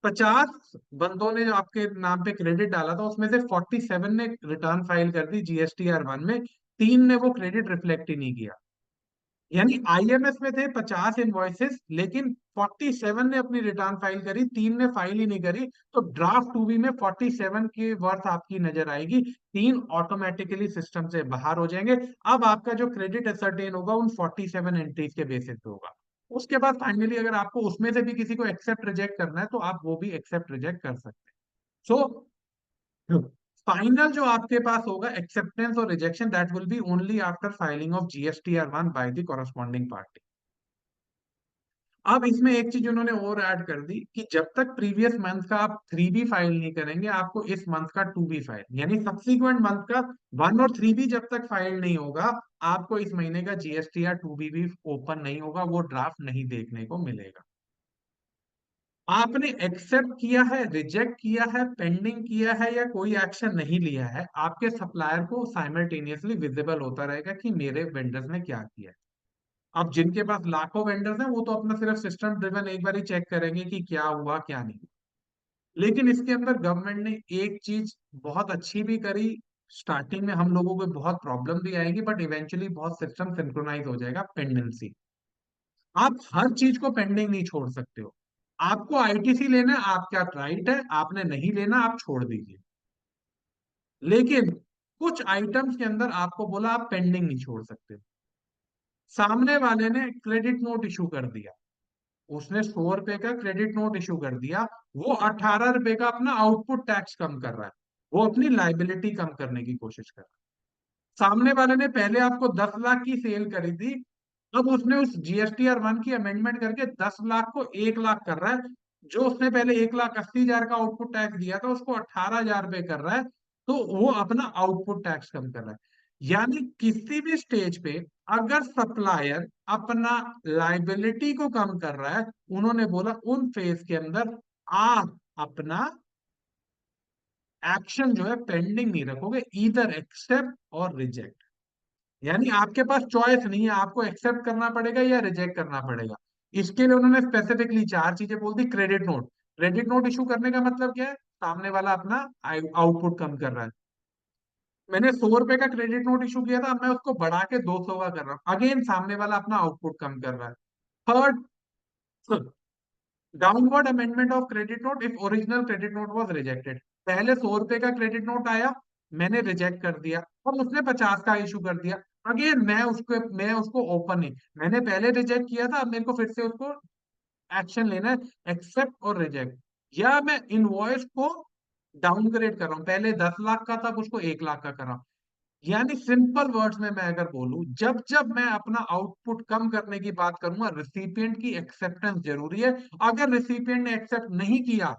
50 बंदों ने जो आपके नाम पे क्रेडिट डाला था उसमें से 47 ने रिटर्न फाइल कर दी जीएसटीआर 1 में, 3 ने वो क्रेडिट रिफ्लेक्ट ही नहीं किया। यानी आईएमएस में थे 50 इनवॉइसेस, लेकिन 47 ने अपनी रिटर्न फाइल करी, 3 ने फाइल ही नहीं करी। तो ड्राफ्ट 2B में 47 की वर्थ आपकी नजर आएगी, 3 ऑटोमेटिकली सिस्टम से बाहर हो जाएंगे। अब आपका जो क्रेडिट असरटेन होगा उन 47 एंट्रीज के बेसिस पे होगा। उसके बाद फाइनली अगर आपको उसमें से भी किसी को एक्सेप्ट रिजेक्ट करना है तो आप वो भी एक्सेप्ट रिजेक्ट कर सकते हैं। सो फाइनल जो आपके पास होगा एक्सेप्टेंस और rejection, that will be only after filing of GSTR 1 by the corresponding party. अब इसमें एक चीज उन्होंने और ऐड कर दी कि जब तक प्रीवियस मंथ का आप 3B फाइल नहीं करेंगे, आपको इस मंथ का 2B फाइल, यानी सब्सिक्वेंट मंथ का 1 और 3B जब तक फाइल नहीं होगा, आपको इस महीने का जीएसटीआर 2B भी ओपन नहीं होगा, वो ड्राफ्ट नहीं देखने को मिलेगा। आपने एक्सेप्ट किया है, रिजेक्ट किया है, पेंडिंग किया है या कोई एक्शन नहीं लिया है, आपके सप्लायर को साइमल्टेनियसली विजिबल होता रहेगा कि मेरे वेंडर्स ने क्या किया है। अब जिनके पास लाखों वेंडर्स हैं वो तो अपना सिर्फ सिस्टम ड्रिवन एक बार ही चेक करेंगे कि क्या हुआ क्या नहीं। लेकिन इसके अंदर गवर्नमेंट ने एक चीज बहुत अच्छी भी करी। स्टार्टिंग में हम लोगों को बहुत प्रॉब्लम भी आएगी, बट इवेंचुअली बहुत सिस्टम सिंक्रोनाइज हो जाएगा। पेंडेंसी, आप हर चीज को पेंडिंग नहीं छोड़ सकते हो। आपको आईटीसी लेना है, आपका राइट है, आपने नहीं लेना आप छोड़ दीजिए। लेकिन कुछ आइटम्स के अंदर आपको बोला आप पेंडिंग नहीं छोड़ सकते। सामने वाले ने क्रेडिट नोट इशू कर दिया, उसने 100 रुपए का क्रेडिट नोट इशू कर दिया, वो 18 रुपए का अपना आउटपुट टैक्स कम कर रहा है, वो अपनी लाइबिलिटी कम करने की कोशिश कर रहा है। सामने वाले ने पहले आपको 10 लाख की सेल करी थी, अब उसने उस जीएसटीआर 1 की अमेंडमेंट करके 10 लाख को 1 लाख कर रहा है। जो उसने पहले 1,80,000 का आउटपुट टैक्स दिया था उसको 18,000 रुपए कर रहा है, तो वो अपना आउटपुट टैक्स कम कर रहा है। यानी किसी भी स्टेज पे अगर सप्लायर अपना लाइबिलिटी को कम कर रहा है, उन्होंने बोला उन फेज के अंदर आप अपना एक्शन जो है पेंडिंग नहीं रखोगे, इधर एक्सेप्ट और रिजेक्ट। यानी आपके पास चॉइस नहीं है, आपको एक्सेप्ट करना पड़ेगा या रिजेक्ट करना पड़ेगा। इसके लिए उन्होंने स्पेसिफिकली 4 चीजें बोल दी। Credit note, credit note issue करने का मतलब क्या है, सामने वाला अपना आउटपुट कम कर रहा है। मैंने 100 रुपए का क्रेडिट नोट इशू किया था, अब मैं उसको बढ़ा के 200 का कर रहा हूँ, अगेन सामने वाला अपना आउटपुट कम कर रहा है। Third, downward amendment of credit note if original credit note was rejected. पहले 100 रुपए का क्रेडिट नोट आया, मैंने रिजेक्ट कर दिया, और उसने 50 का इशू कर दिया। अगेन मैं उसको ओपन नहीं, मैंने पहले रिजेक्ट किया था, अब मेरे को फिर से उसको एक्शन लेना है, एक्सेप्ट और रिजेक्ट। या मैं इनवॉइस को डाउनग्रेड कर रहा हूँ, पहले 10 लाख का था, अब उसको 1 लाख का कर रहा हूँ। यानी सिंपल वर्ड्स में मैं अगर बोलूं, जब जब मैं अपना आउटपुट कम करने की बात करूंगा, रिसिपिएंट की एक्सेप्टेंस जरूरी है। अगर रिसिपिएंट ने एक्सेप्ट नहीं किया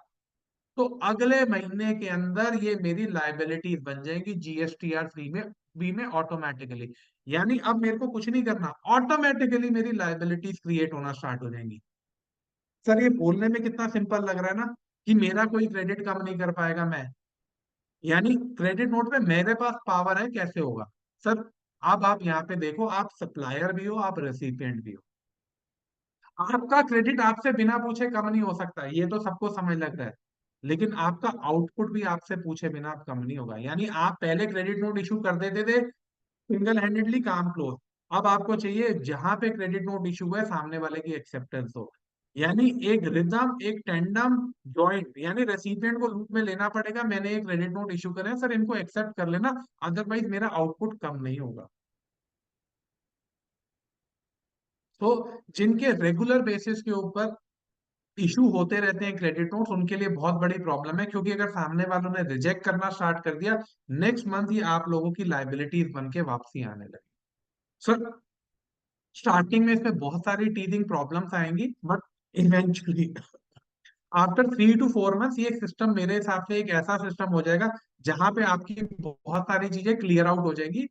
तो अगले महीने के अंदर ये मेरी लाइबिलिटीज बन जाएगी जीएसटीआर 3 में, बी में ऑटोमेटिकली। यानी अब मेरे को कुछ नहीं करना, ऑटोमेटिकली मेरी लाइबिलिटीज क्रिएट होना स्टार्ट हो जाएंगी। सर ये बोलने में कितना सिंपल लग रहा है ना, कि मेरा कोई क्रेडिट कम नहीं कर पाएगा मैं। यानी क्रेडिट नोट पे मेरे पास पावर है, कैसे होगा सर? अब आप यहाँ पे देखो, आप सप्लायर भी हो, आप रेसिपिएंट भी हो। आपका क्रेडिट आपसे बिना पूछे कम नहीं हो सकता, ये तो सबको समझ लग रहा है, लेकिन आपका आउटपुट भी आपसे पूछे बिना कम नहीं होगा। यानी आप पहले क्रेडिट नोट इशू कर देते थे, सिंगल हैंडेडली काम क्लोज। अब आपको चाहिए जहां पे क्रेडिट नोट इशू हुआ है सामने वाले की एक्सेप्टेंस हो। यानी एक रिदम, एक टेंडम जॉइंट, यानी रेसिपिएंट को लूप में लेना पड़ेगा, मैंने एक क्रेडिट नोट इशू करे हैं सर, इनको एक्सेप्ट कर लेना, अदरवाइज मेरा आउटपुट कम नहीं होगा। तो जिनके रेगुलर बेसिस के ऊपर इशू होते रहते हैं क्रेडिट नोट्स, उनके लिए बहुत बड़ी प्रॉब्लम है, क्योंकि अगर सामने वालों ने रिजेक्ट करना स्टार्ट कर दिया, नेक्स्ट मंथ ही आप लोगों की लाइबिलिटीज बन के वापसी आने लगी। सर स्टार्टिंग में इसमें बहुत सारी टीथिंग प्रॉब्लम्स आएंगी, but eventually after 3 to 4 months ये सिस्टम मेरे हिसाब से एक ऐसा सिस्टम हो जाएगा जहां पे आपकी बहुत सारी चीजें क्लियर आउट हो जाएंगी,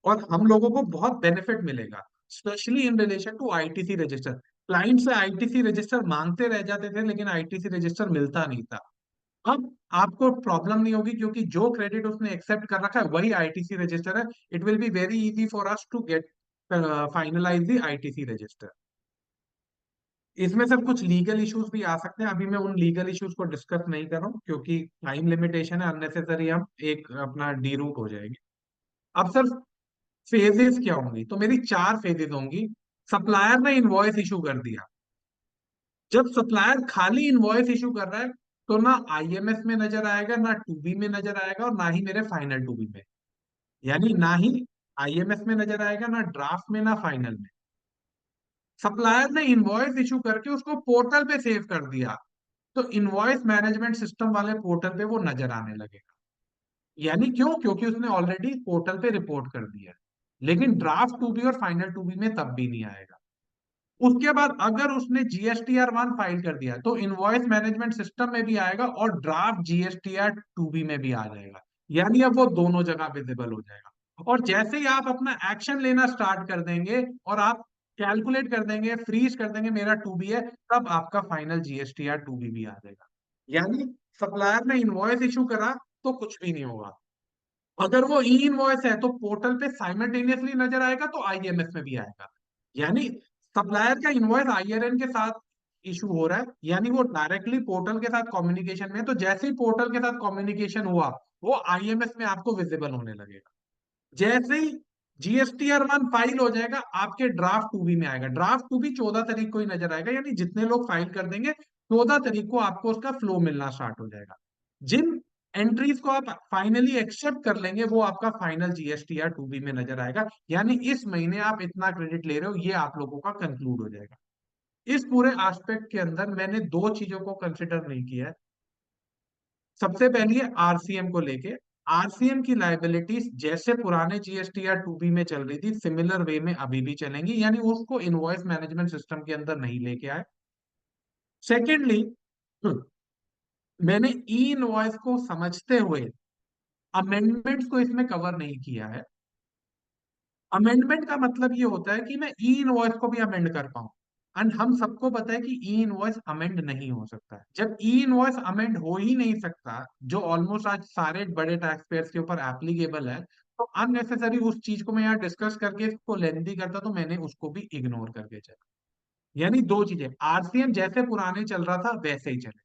और हम लोगों को बहुत बेनिफिट मिलेगा, specially in relation to ITC register. Client से आईटीसी रजिस्टर मांगते रह जाते थे, लेकिन आईटीसी रजिस्टर मिलता नहीं था। अब आपको प्रॉब्लम नहीं होगी, क्योंकि जो क्रेडिट उसने एक्सेप्ट कर रखा है वही आईटीसी रजिस्टर है। It will be very easy for us to get finalise the ITC register. इसमें सर कुछ लीगल इश्यूज भी आ सकते हैं, अभी मैं उन लीगल इश्यूज को डिस्कस नहीं कर रहा हूँ, क्योंकि टाइम लिमिटेशन है, अननेसेसरी हम एक अपना डी रूट हो जाएंगे। अब सर फेजेस क्या होंगी, तो मेरी 4 फेजेस होंगी। सप्लायर ने इनवॉइस इशू कर दिया। जब सप्लायर खाली इनवॉइस इशू कर रहा है, तो ना आईएमएस में नजर आएगा, ना टूबी में नजर आएगा, और ना ही मेरे फाइनल टूबी में। यानी ना ही आईएमएस में नजर आएगा, ना ड्राफ्ट में, ना फाइनल में। सप्लायर ने इनवॉइस इशू करके उसको पोर्टल पे सेव कर दिया, तो इनवॉइस मैनेजमेंट सिस्टम वाले पोर्टल पे वो नजर आने लगेगा। यानी क्यों? क्योंकि उसने ऑलरेडी पोर्टल पे रिपोर्ट कर दिया है। लेकिन ड्राफ्ट टू बी और फाइनल टू बी में तब भी नहीं आएगा। उसके बाद अगर उसने जीएसटीआर 1 फाइल कर दिया, तो इनवॉइस मैनेजमेंट सिस्टम में भी आएगा और ड्राफ्ट जीएसटीआर 2 बी में भी आ जाएगा। यानी अब वो दोनों जगह विजिबल हो जाएगा। और जैसे ही आप अपना एक्शन लेना स्टार्ट कर देंगे और आप कैलकुलेट कर देंगे, फ्रीज कर देंगे मेरा टू बी है, तब आपका फाइनल जीएसटीआर 2 बी भी आ जाएगा। यानी सप्लायर ने इनवॉइस इशू करा तो कुछ भी नहीं होगा। अगर वो ई इनवॉइस है तो पोर्टल पे साइमल्टेनियसली नजर आएगा, तो आईएमएस में भी आएगा। यानी सप्लायर का इनवॉइस आईआरएन के साथ इशू हो रहा है, यानी वो डायरेक्टली पोर्टल के साथ कम्युनिकेशन में है, तो जैसे ही पोर्टल के साथ कम्युनिकेशन हुआ, वो आईएमएस में आपको विजिबल होने लगेगा। जैसे ही जीएसटीआर 1 फाइल हो जाएगा, आपके ड्राफ्ट 2 बी में आएगा। ड्राफ्ट 2 बी 14 तारीख को ही नजर आएगा, यानी जितने लोग फाइल कर देंगे 14 तारीख को आपको उसका फ्लो मिलना स्टार्ट हो जाएगा। जिन एंट्रीज को आप फाइनली एक्सेप्ट कर लेंगे, वो आपका फाइनल जीएसटीआर 2 बी में नजर आएगा। यानी इस महीने आप इतना क्रेडिट ले रहे हो, ये आप लोगों का कंक्लूड हो जाएगा। इस पूरे एस्पेक्ट के अंदर मैंने 2 चीजों को कंसिडर नहीं किया है। सबसे पहली है आरसीएम को लेके। आरसीएम की लाइबिलिटीज जैसे पुराने जीएसटीआर 2 बी में चल रही थी, सिमिलर वे में अभी भी चलेंगी, यानी उसको इनवॉइस मैनेजमेंट सिस्टम के अंदर नहीं लेके आए। सेकेंडली, मैंने ई इनवॉइस को समझते हुए अमेंडमेंट्स को इसमें कवर नहीं किया है। अमेंडमेंट का मतलब ये होता है कि मैं ई इनवॉइस को भी अमेंड कर पाऊं, एंड हम सबको पता है कि ई इनवॉइस अमेंड नहीं हो सकता है। जब ई इनवॉइस अमेंड हो ही नहीं सकता, जो ऑलमोस्ट आज सारे बड़े टैक्स पेयर्स के ऊपर एप्लीकेबल है, तो अननेसेसरी उस चीज को मैं यहाँ डिस्कस करके इसको लेंदी करता, तो मैंने उसको भी इग्नोर करके चला। यानी 2 चीजें, आरसीएम जैसे पुराने चल रहा था वैसे ही चलेगा।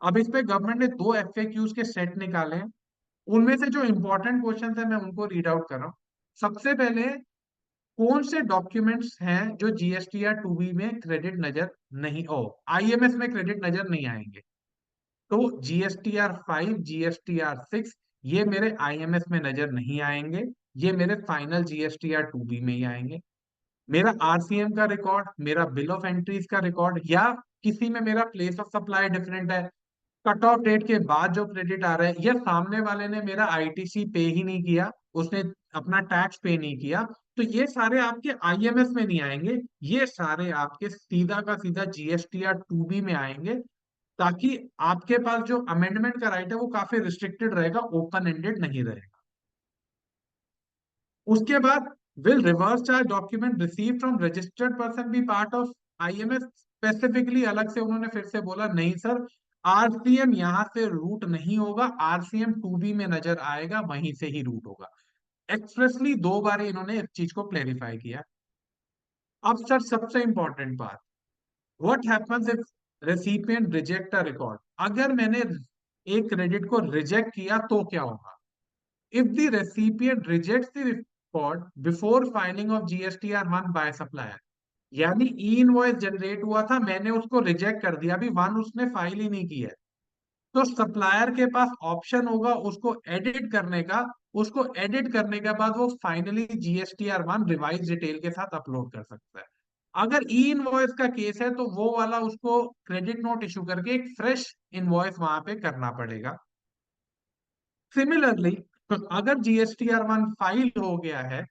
अब इस पे गवर्नमेंट ने 2 FAQs के सेट निकाले हैं। उनमें से जो इंपॉर्टेंट क्वेश्चन है मैं उनको रीड आउट कर रहा हूँ। सबसे पहले, कौन से डॉक्यूमेंट्स हैं जो जीएसटीआर 2 बी में क्रेडिट नजर नहीं, ओ आईएमएस में क्रेडिट नजर नहीं आएंगे? तो जीएसटीआर 5, जीएसटीआर 6, ये मेरे आईएमएस में नजर नहीं आएंगे, ये मेरे फाइनल जीएसटीआर 2 बी में ही आएंगे। मेरा आरसीएम का रिकॉर्ड, मेरा बिल ऑफ एंट्रीज का रिकॉर्ड, या किसी में मेरा प्लेस ऑफ सप्लाई डिफरेंट है, कट ऑफ डेट के बाद जो क्रेडिट आ रहा है, या सामने वाले ने मेरा आईटीसी पे ही नहीं किया, उसने अपना टैक्स पे नहीं किया, तो ये सारे आपके आईएमएस में नहीं आएंगे, ये सारे आपके सीधा का सीधा जीएसटीआर 2 बी में आएंगे। ताकि आपके पास जो अमेंडमेंट का राइट है वो काफी रिस्ट्रिक्टेड रहेगा, ओपन एंडेड नहीं रहेगा। उसके बाद, will reverse charge document receive from registered person be part of IMS? Specifically अलग से उन्होंने फिर से बोला, नहीं सर, आरसीएम यहां से रूट नहीं होगा, आरसीएम 2 बी में नजर आएगा, वहीं से ही रूट होगा। एक्सप्रेसली 2 बार इन्होंने इस चीज को क्लेरिफाई किया। अब सर सबसे इंपॉर्टेंट बात, what happens if recipient reject a record, अगर मैंने एक क्रेडिट को रिजेक्ट किया तो क्या होगा? If the recipient rejects the record before filing of GSTR 1 by supplier, यानी ई इनवॉइस जनरेट हुआ था, मैंने उसको रिजेक्ट कर दिया, अभी वन उसने फाइल ही नहीं की है, तो सप्लायर के पास ऑप्शन होगा उसको एडिट करने का। उसको एडिट करने के बाद वो फाइनली GSTR 1 रिवाइज डिटेल के साथ अपलोड कर सकता है। अगर ई इनवॉइस का केस है तो वो वाला उसको क्रेडिट नोट इशू करके एक फ्रेश इनवॉइस वहां पे करना पड़ेगा। सिमिलरली अगर GSTR 1 फाइल हो गया है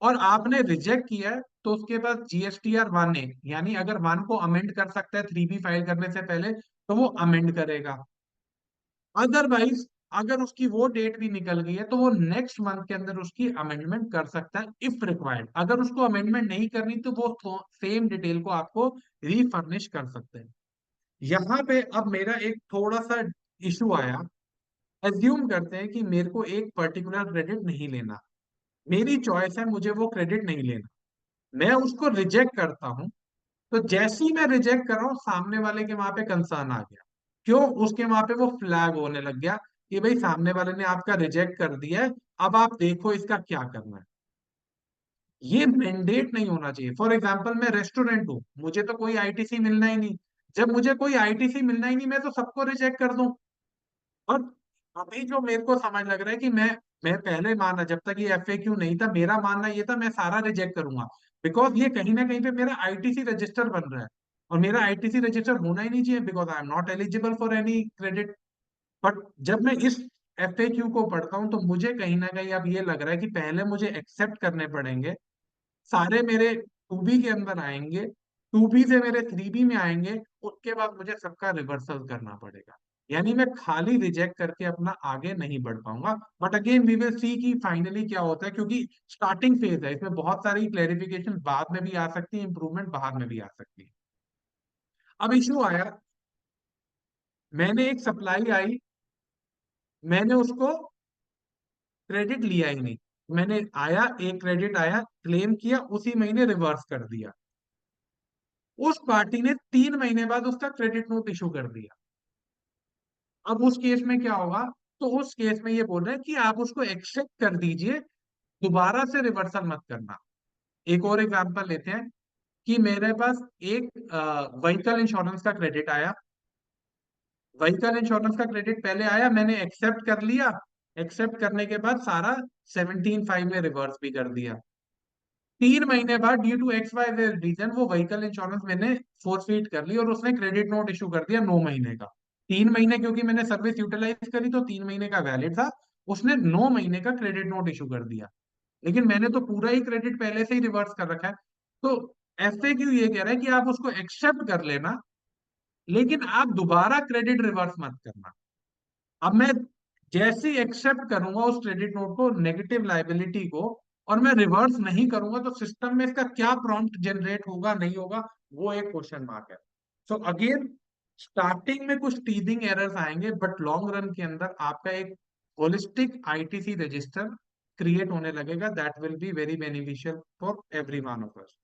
और आपने रिजेक्ट किया है, तो उसके बाद GSTR 1 है, यानी अगर वन को अमेंड कर सकता है 3B फाइल करने से पहले, तो वो अमेंड करेगा। अदरवाइज अगर उसकी वो डेट भी निकल गई है तो वो नेक्स्ट मंथ के अंदर उसकी अमेंडमेंट कर सकता है इफ रिक्वायर्ड। अगर उसको अमेंडमेंट नहीं करनी तो वो सेम डिटेल को आपको रीफर्निश कर सकते हैं। यहाँ पे अब मेरा एक थोड़ा सा इशू आया। एज्यूम करते हैं कि मेरे को एक पर्टिकुलर क्रेडिट नहीं लेना, मेरी चॉइस है, मुझे वो क्रेडिट नहीं लेना, मैं उसको रिजेक्ट करता हूँ। तो जैसे ही मैं रिजेक्ट कर रहा हूँ, सामने वाले के वहां पे कंसर्न आ गया। क्यों? उसके वहां पे वो फ्लैग होने लग गया कि भाई सामने वाले ने आपका रिजेक्ट कर दिया है, अब आप देखो इसका क्या करना है। ये मैंडेट नहीं होना चाहिए। फॉर एग्जाम्पल मैं रेस्टोरेंट हूँ, मुझे तो कोई आईटीसी मिलना ही नहीं। जब मुझे कोई आईटीसी मिलना ही नहीं, मैं तो सबको रिजेक्ट कर दूं। और अभी जो मेरे को समझ लग रहा है कि मैं पहले माना, जब तक ये FAQ नहीं था, मेरा मानना ये था मैं सारा रिजेक्ट करूंगा, बिकॉज ये कहीं ना कहीं पे मेरा आईटीसी रजिस्टर बन रहा है। और मेरा आईटीसी रजिस्टर होना ही नहीं चाहिए, because I am not eligible for any credit. But जब मैं इस FAQ को पढ़ता हूँ तो मुझे कहीं ना कहीं अब ये लग रहा है कि पहले मुझे एक्सेप्ट करने पड़ेंगे, सारे मेरे 2B के अंदर आएंगे, 2B से मेरे 3B में आएंगे, उसके बाद मुझे सबका रिवर्सल करना पड़ेगा। यानी मैं खाली रिजेक्ट करके अपना आगे नहीं बढ़ पाऊंगा। But again we will see कि फाइनली क्या होता है, क्योंकि स्टार्टिंग फेज है, इसमें बहुत सारी क्लेरिफिकेशन बाद में भी आ सकती है, इंप्रूवमेंट बाद में भी आ सकती है। अब इशू आया, मैंने एक सप्लाई आई, मैंने उसको क्रेडिट लिया ही नहीं। मैंने आया, एक क्रेडिट आया, क्लेम किया, उसी महीने रिवर्स कर दिया। उस पार्टी ने 3 महीने बाद उसका क्रेडिट नोट इशू कर दिया। अब उस केस में क्या होगा? तो उस केस में ये बोल रहे हैं कि आप उसको एक्सेप्ट कर दीजिए, दोबारा से रिवर्सल मत करना। एक और एग्जांपल लेते हैं कि मेरे पास एक व्हीकल इंश्योरेंस का क्रेडिट आया। व्हीकल इंश्योरेंस का क्रेडिट पहले आया, मैंने एक्सेप्ट कर लिया। एक्सेप्ट करने के बाद सारा 17/5 में रिवर्स भी कर दिया। 3 महीने बाद ड्यू टू XYZ रीजन वो व्हीकल इंश्योरेंस मैंने फोरफीट कर ली और उसने क्रेडिट नोट इशू कर दिया 9 महीने का। 3 महीने क्योंकि मैंने सर्विस यूटिलाइज करी तो 3 महीने का वैलिड था, उसने 9 महीने का क्रेडिट नोट इशू कर दिया। लेकिन मैंने तो पूरा ही क्रेडिट पहले से ही रिवर्स कर रखा है। तो FAQ ये कह रहा है कि आप उसको एक्सेप्ट कर लेना, लेकिन आप दोबारा क्रेडिट रिवर्स मत करना। अब मैं जैसे ही एक्सेप्ट करूंगा उस क्रेडिट नोट को, नेगेटिव लाइबिलिटी को, और मैं रिवर्स नहीं करूंगा, तो सिस्टम में इसका क्या प्रॉम्प्ट जनरेट होगा नहीं होगा, वो एक क्वेश्चन मार्क है। सो अगेन स्टार्टिंग में कुछ टीजिंग एरर्स आएंगे, बट लॉन्ग रन के अंदर आपका एक होलिस्टिक आईटीसी रजिस्टर क्रिएट होने लगेगा, that will be very beneficial for every one of us.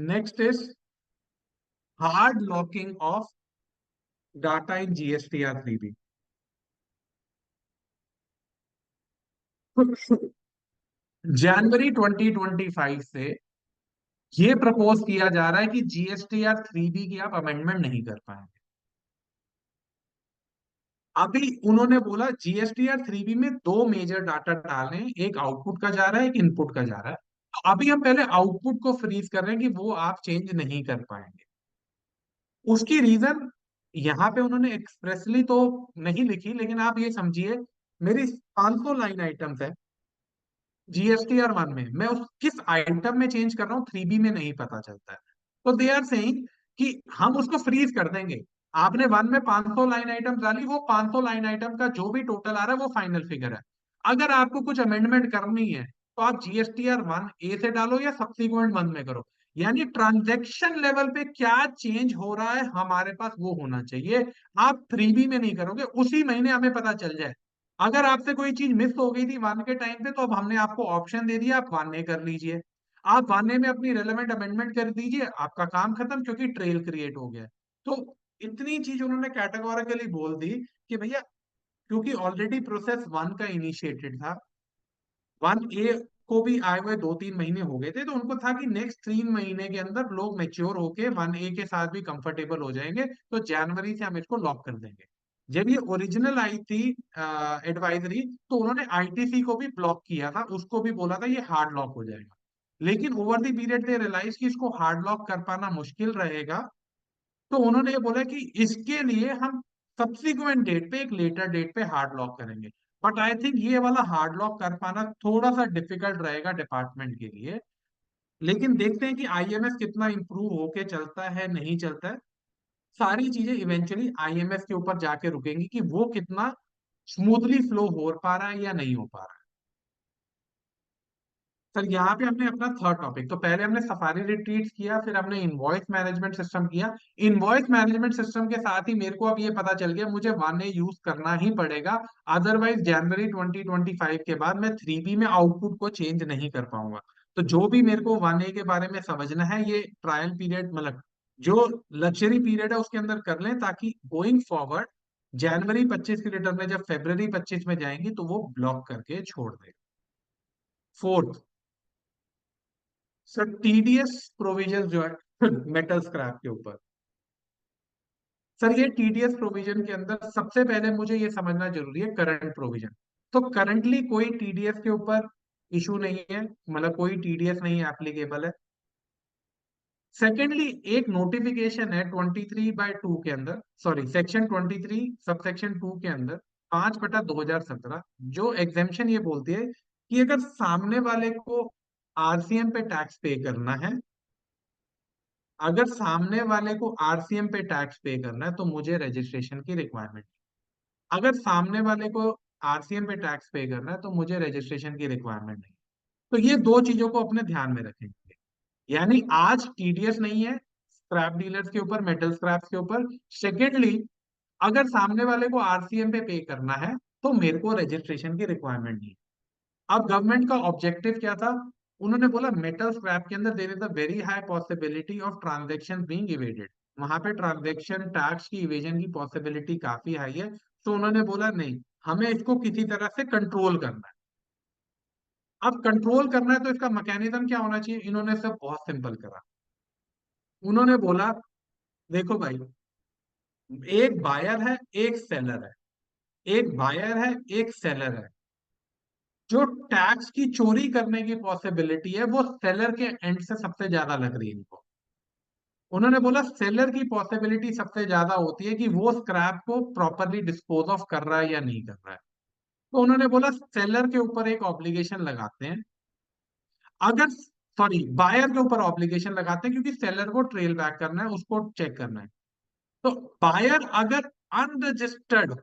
Next is hard locking of data in GSTR 3B। जनवरी 2025 से ये प्रपोज किया जा रहा है कि GSTR 3B की आप अमेंडमेंट नहीं कर पाएंगे। अभी उन्होंने बोला GSTR 3B में दो मेजर डाटा डालने हैं, एक आउटपुट का जा रहा है, एक इनपुट का जा रहा है। तो अभी हम पहले आउटपुट को फ्रीज कर रहे हैं कि वो आप चेंज नहीं कर पाएंगे। उसकी रीजन यहाँ पे उन्होंने एक्सप्रेसली तो नहीं लिखी, लेकिन आप ये समझिए, मेरी 500 लाइन आइटम्स है GSTR 1 में, मैं उस किस आइटम में चेंज कर रहा हूँ 3B में नहीं पता चलता है। तो दे आर सेइंग कि हम उसको फ्रीज कर देंगे। आपने वन में 500 लाइन आइटम डाली, वो 500 लाइन आइटम का जो भी टोटल आ रहा है वो फाइनल फिगर है। अगर आपको कुछ अमेंडमेंट करनी है तो आप GSTR 1A से डालो या सब्सिक्वेंट वन में करो। यानी ट्रांजैक्शन लेवल पे क्या चेंज हो रहा है हमारे पास वो होना चाहिए। आप 3B में नहीं करोगे, उसी महीने हमें पता चल जाए। अगर आपसे कोई चीज मिस हो गई थी वन के टाइम पे, तो अब हमने आपको ऑप्शन दे दिया, आप वन ए कर लीजिए। आप 1A में अपनी रेलेवेंट अमेंडमेंट कर दीजिए, आपका काम खत्म, क्योंकि ट्रेल क्रिएट हो गया है। तो इतनी चीज उन्होंने कैटेगोरिकली बोल दी कि भैया, क्योंकि ऑलरेडी प्रोसेस 1 का इनिशिएटेड था, 1A को भी आए हुए 2-3 महीने हो गए थे, तो उनको था कि नेक्स्ट 3 महीने के अंदर लोग मेच्योर होके 1A के साथ भी कंफर्टेबल हो जाएंगे, तो जनवरी से हम इसको लॉक कर देंगे। जब ये ओरिजिनल आई थी एडवाइजरी, तो उन्होंने आईटीसी को भी ब्लॉक किया था, उसको भी बोला था ये हार्ड लॉक हो जाएगा। लेकिन over the period they realise कि इसको हार्ड लॉक कर पाना मुश्किल रहेगा, तो उन्होंने ये बोला कि इसके लिए हम सब्सिक्वेंट डेट पे, एक लेटर डेट पे हार्ड लॉक करेंगे। बट आई थिंक ये वाला हार्ड लॉक कर पाना थोड़ा सा डिफिकल्ट रहेगा डिपार्टमेंट के लिए। लेकिन देखते हैं कि आईएमएस कितना इंप्रूव होके चलता है, नहीं चलता है। सारी चीजें इवेंचुअली आईएमएस के ऊपर जाके रुकेंगी कि वो कितना स्मूथली फ्लो हो पा रहा है या नहीं हो पा रहा है। सर यहाँ पे हमने अपना थर्ड टॉपिक, तो पहले हमने सफारी रिट्रीट किया, फिर हमने इनवॉइस मैनेजमेंट सिस्टम किया। इनवॉइस मैनेजमेंट सिस्टम के साथ ही मेरे को अब ये पता चल गया मुझे 1A यूज करना ही पड़ेगा, अदरवाइज जनवरी 2025 के बाद मैं 3B में आउटपुट को चेंज नहीं कर पाऊंगा। तो जो भी मेरे को 1A के बारे में समझना है, ये ट्रायल पीरियड, मतलब जो लग्जरी पीरियड है उसके अंदर कर लें, ताकि गोइंग फॉरवर्ड जनवरी 25 के रिटर्न में जब फरवरी 25 में जाएंगी तो वो ब्लॉक करके छोड़ दे। फोर्थ सर, टीडीएस प्रोविजन जो है मेटल स्क्रैप के ऊपर। सर ये टीडीएस प्रोविजन के अंदर सबसे पहले मुझे ये समझना जरूरी है करंट प्रोविजन। तो करंटली कोई टीडीएस के ऊपर इशू नहीं है, मतलब कोई टीडीएस नहीं एप्लीकेबल है। सेकेंडली, एक नोटिफिकेशन है 23/2 के अंदर, सॉरी सेक्शन 23 सबसेक्शन 2 के अंदर, 5/2017, जो एग्जेम्पशन ये बोलती है कि अगर सामने वाले को आरसीएम पे टैक्स पे करना है, अगर सामने वाले को आरसीएम पे टैक्स पे करना है तो मुझे रजिस्ट्रेशन की रिक्वायरमेंट, अगर सामने वाले को आरसीएम पे टैक्स पे करना है तो मुझे रजिस्ट्रेशन की रिक्वायरमेंट नहीं। तो ये दो चीजों को अपने ध्यान में रखेंगे। यानी आज टीडीएस नहीं है स्क्रैप डीलर्स के ऊपर, मेटल स्क्रैप के ऊपर। सेकेंडली, अगर सामने वाले को आरसीएम पे करना है तो मेरे को रजिस्ट्रेशन की रिक्वायरमेंट नहीं। अब गवर्नमेंट का ऑब्जेक्टिव क्या था? उन्होंने बोला मेटल स्क्रैप के अंदर there is a very high possibility of transaction being evaded, वहां पे ट्रांजेक्शन टैक्स की इवेजन की पॉसिबिलिटी काफी हाई है। तो उन्होंने बोला नहीं, हमें इसको किसी तरह से कंट्रोल करना है। अब कंट्रोल करना है तो इसका मैकेनिज्म क्या होना चाहिए? इन्होंने सब बहुत सिंपल करा। उन्होंने बोला देखो भाई, एक बायर है, एक सेलर है, एक बायर है, एक सेलर है। जो टैक्स की चोरी करने की पॉसिबिलिटी है वो सेलर के एंड से सबसे ज्यादा लग रही है इनको। उन्होंने बोला सेलर की पॉसिबिलिटी सबसे ज्यादा होती है कि वो स्क्रैप को प्रॉपरली डिस्पोज ऑफ कर रहा है या नहीं कर रहा है। तो उन्होंने बोला सेलर के ऊपर एक ऑब्लिगेशन लगाते हैं, अगर, सॉरी, बायर के ऊपर ऑब्लिगेशन लगाते हैं, क्योंकि सेलर को ट्रेल बैक करना है, उसको चेक करना है। तो बायर अगर अनरजिस्टर्ड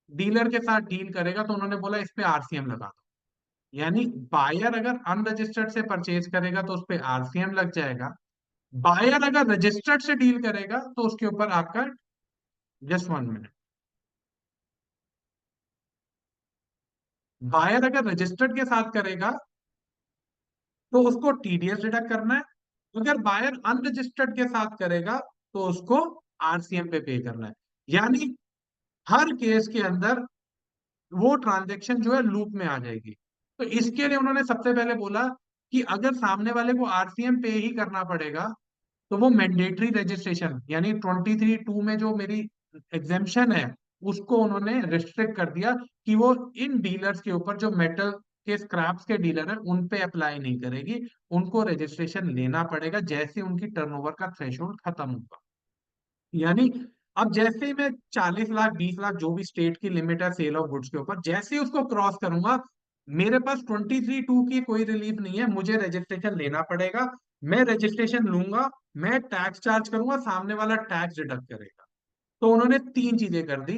डीलर के साथ डील करेगा तो उन्होंने बोला इस पे आरसीएम लगा दो। यानी बायर अगर अनरजिस्टर्ड से परचेज करेगा तो उस पे आरसीएम लग जाएगा। बायर अगर रजिस्टर्ड से डील करेगा तो उसके ऊपर आपका, जस्ट 1 मिनट, बायर अगर रजिस्टर्ड के साथ करेगा तो उसको टीडीएस डिडक्ट करना है, अगर बायर अनरजिस्टर्ड के साथ करेगा तो उसको आरसीएम पे करना है। यानी हर केस के अंदर वो ट्रांजेक्शन जो है लूप में आ जाएगी। तो इसके लिए उन्होंने सबसे पहले बोला कि अगर सामने वाले को आरसीएम पे ही करना पड़ेगा तो वो मैंडेटरी रजिस्ट्रेशन, यानी 23(2) में जो मेरी एग्जेम्पशन है उसको उन्होंने रिस्ट्रिक्ट कर दिया कि वो इन डीलर्स के ऊपर, जो मेटल के स्क्रैप्स के डीलर है, उन पे अप्लाई नहीं करेगी। उनको रजिस्ट्रेशन लेना पड़ेगा जैसे उनकी टर्नओवर का थ्रेशोल्ड खत्म होगा। यानी अब जैसे ही मैं 40 लाख 20 लाख, जो भी स्टेट की लिमिट है सेल ऑफ गुड्स के ऊपर, जैसे ही उसको क्रॉस करूंगा, मेरे पास 23(2) की कोई रिलीफ नहीं है, मुझे रजिस्ट्रेशन लेना पड़ेगा। मैं रजिस्ट्रेशन लूंगा, मैं टैक्स चार्ज करूंगा, सामने वाला टैक्स डिडक्ट करेगा। तो उन्होंने तीन चीजें कर दी।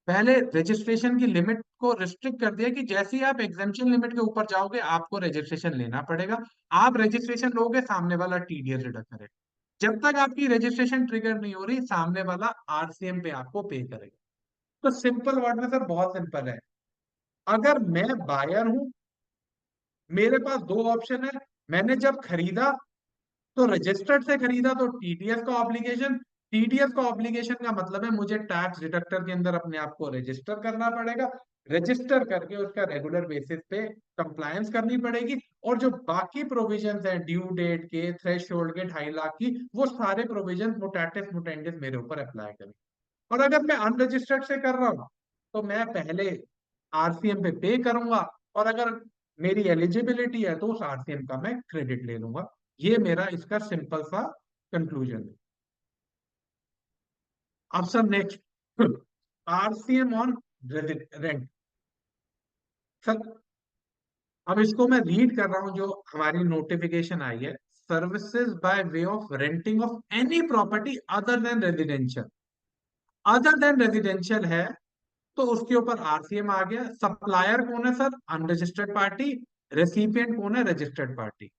पहले रजिस्ट्रेशन की लिमिट को रिस्ट्रिक्ट कर दिया कि जैसे ही आप एग्जेम्पशन लिमिट के ऊपर जाओगे आपको रजिस्ट्रेशन लेना पड़ेगा। आप रजिस्ट्रेशन लोगे, सामने वाला टीडीएस डिडक्ट करेगा। जब तक आपकी रजिस्ट्रेशन ट्रिगर नहीं हो रही, सामने वाला आरसीएम पे आपको पे करेगा। तो सिंपल वर्ड में सर बहुत सिंपल है, अगर मैं बायर हूं, मेरे पास दो ऑप्शन है, मैंने जब खरीदा तो रजिस्टर्ड से खरीदा तो टीडीएस का ऑब्लिगेशन, टीडीएस का ऑब्लिगेशन का मतलब है मुझे टैक्स डिडक्टर के अंदर अपने आप को रजिस्टर करना पड़ेगा, रजिस्टर करके उसका रेगुलर बेसिस पे कंप्लायंस करनी पड़ेगी, और जो बाकी प्रोविजंस हैं ड्यू डेट के, थ्रेशोल्ड के, 2.5 लाख की, वो सारे प्रोविजन मोटाटिस मुटेंडिस मेरे ऊपर अप्लाई करें। और अगर मैं अनरजिस्टर्ड से कर रहा हूँ तो मैं पहले आरसीएम पे पे करूंगा, और अगर मेरी एलिजिबिलिटी है तो उस आरसीएम का मैं क्रेडिट ले लूंगा। ये मेरा इसका सिंपल सा कंक्लूजन है। अब sir next, RCM on rent. Sir अब इसको मैं रीड कर रहा हूं जो हमारी नोटिफिकेशन आई है, services by way of renting of any property other than residential. Other than residential है तो उसके ऊपर आरसीएम आ गया। सप्लायर कौन है सर? Unregistered party. रेसिपिएंट कौन है? Registered party.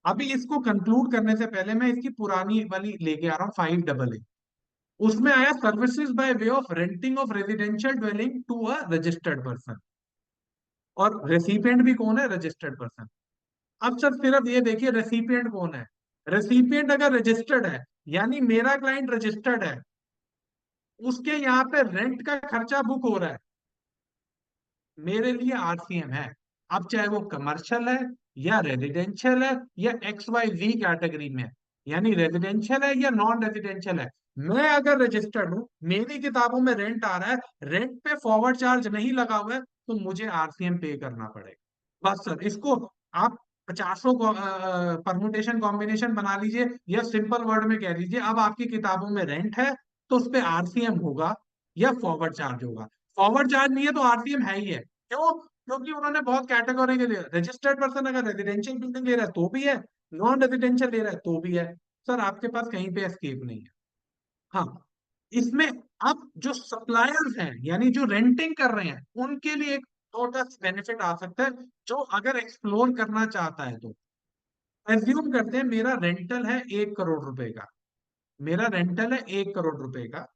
अभी इसको कंक्लूड करने से पहले मैं इसकी पुरानी वाली लेके आ रहा हूँ, 5AA। उसमें आया services by way of renting of residential dwelling to a registered person, और रेसिपिएंट भी कौन है? Registered person. अब सर सिर्फ ये देखिए रेसिपिएंट कौन है। रेसिपिएंट अगर रजिस्टर्ड है, यानी मेरा क्लाइंट रजिस्टर्ड है, उसके यहाँ पे रेंट का खर्चा बुक हो रहा है, मेरे लिए आरसीएम है। अब चाहे वो कमर्शियल है या रेजिडेंशियल है या XYZ कैटेगरी में है, यानी रेजिडेंशियल है या नॉन रेजिडेंशियल है, मैं अगर रजिस्टर्ड हूं, मेरी किताबों में रेंट आ रहा है, रेंट पे फॉरवर्ड चार्ज नहीं लगा हुआ है, तो मुझे आरसीएम पे करना पड़ेगा। बस सर, इसको आप 50 परमुटेशन कॉम्बिनेशन बना लीजिए, या सिंपल वर्ड में कह लीजिए, अब आपकी किताबों में रेंट है तो उस पे आरसीएम होगा या फॉरवर्ड चार्ज होगा। फॉरवर्ड चार्ज नहीं है तो आरसीएम है ही है। क्यों? क्योंकि उन्होंने बहुत कैटेगरी के लिए, रजिस्टर्ड पर्सन अगर रेजिडेंशियल बिल्डिंग ले रहा है तो भी है, नॉन रेजिडेंशियल ले रहा है तो भी है। सर आपके पास कहीं पे एस्केप नहीं है। हाँ, इसमें अब जो सप्लायर्स हैं यानी जो रेंटिंग कर रहे हैं, उनके लिए एक छोटा सा बेनिफिट आ सकता है, जो अगर एक्सप्लोर करना चाहता है तो। एज्यूम करते हैं मेरा रेंटल है 1 करोड़ रुपए का, मेरा रेंटल है 1 करोड़ रुपए का,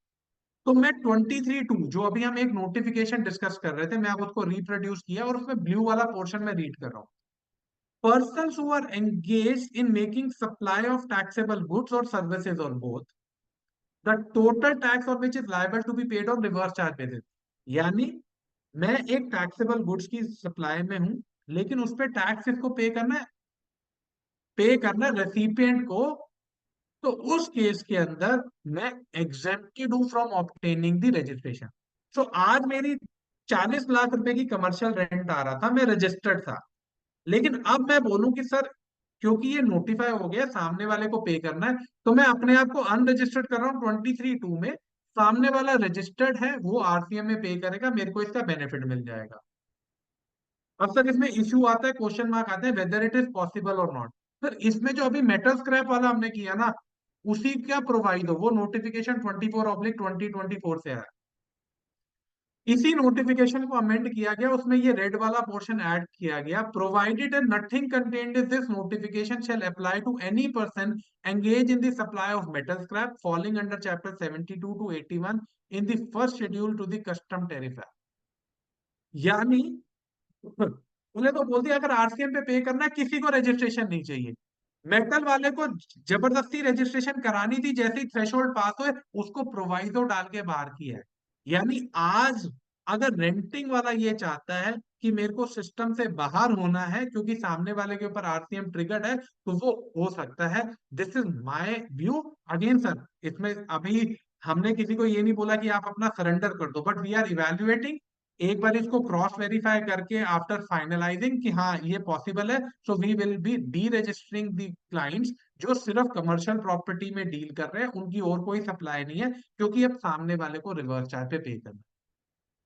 तो मैं 23(2) जो अभी हम एक नोटिफिकेशन डिस्कस कर रहे थे, मैं अब उसको रिप्रोड्यूस किया और उसमें ब्लू वाला पोर्शन में रीड कर रहा हूँ। Persons who are engaged in making supply of taxable goods or services or both, the total tax on which is liable to be paid on reverse charge basis। यानी मैं एक taxable goods की supply में हूं, लेकिन उस पर tax किसको पे करना है रेसिपिएंट को, तो उस केस के अंदर मैं एग्जेम्प्टेड हूं फ्रॉम ऑब्टेनिंग द रजिस्ट्रेशन। सो आज मेरी 40 लाख रुपए की कमर्शियल रेंट आ रहा था, मैं रजिस्टर्ड था, लेकिन अब मैं बोलूं कि सर क्योंकि ये नोटिफाई हो गया, सामने वाले को पे करना है, तो मैं अपने आप को अनरजिस्टर्ड कर रहा हूँ 23(2) में, सामने वाला रजिस्टर्ड है, वो आरसीएम में पे करेगा, मेरे को इसका बेनिफिट मिल जाएगा। अब सर इसमें इश्यू आता है, क्वेश्चन मार्क आते हैं, वेदर इट इज पॉसिबल और नॉट। सर इसमें जो अभी मेटल स्क्रैप वाला हमने किया ना, उसी का प्रोवाइड हो, वो नोटिफिकेशन 24/2024 से आया। इसी नोटिफिकेशन को अमेंड किया गया, उसमें ये रेड वाला पोर्शन ऐड किया गया, provided and nothing contained in this notification shall apply to any person engage in the supply of metal scrap falling under chapter 72 to 81 in the first schedule to the custom tariff act. यानी उन्हें तो बोल दिया अगर RCM पे करना है, किसी को रजिस्ट्रेशन नहीं चाहिए। मेटल वाले को जबरदस्ती रजिस्ट्रेशन करानी थी, जैसे ही थ्रेशोल्ड पास हुए उसको प्रोवाइडो डाल के बाहर किया है। यानी आज अगर रेंटिंग वाला ये चाहता है कि मेरे को सिस्टम से बाहर होना है क्योंकि सामने वाले के ऊपर आरसीएम ट्रिगर्ड है, तो वो हो सकता है। This is my view. Again sir, इसमें अभी हमने किसी को ये नहीं बोला कि आप अपना सरेंडर कर दो, बट वी आर इवेल्युएटिंग, एक बार इसको क्रॉस वेरीफाई करके आफ्टर फाइनलाइजिंग कि हाँ ये पॉसिबल है, so we will be deregistering the clients जो सिर्फ कमर्शियल प्रॉपर्टी में डील कर रहे हैं, उनकी और कोई सप्लाई नहीं है, क्योंकि अब सामने वाले को रिवर्स चार्ज पे करना।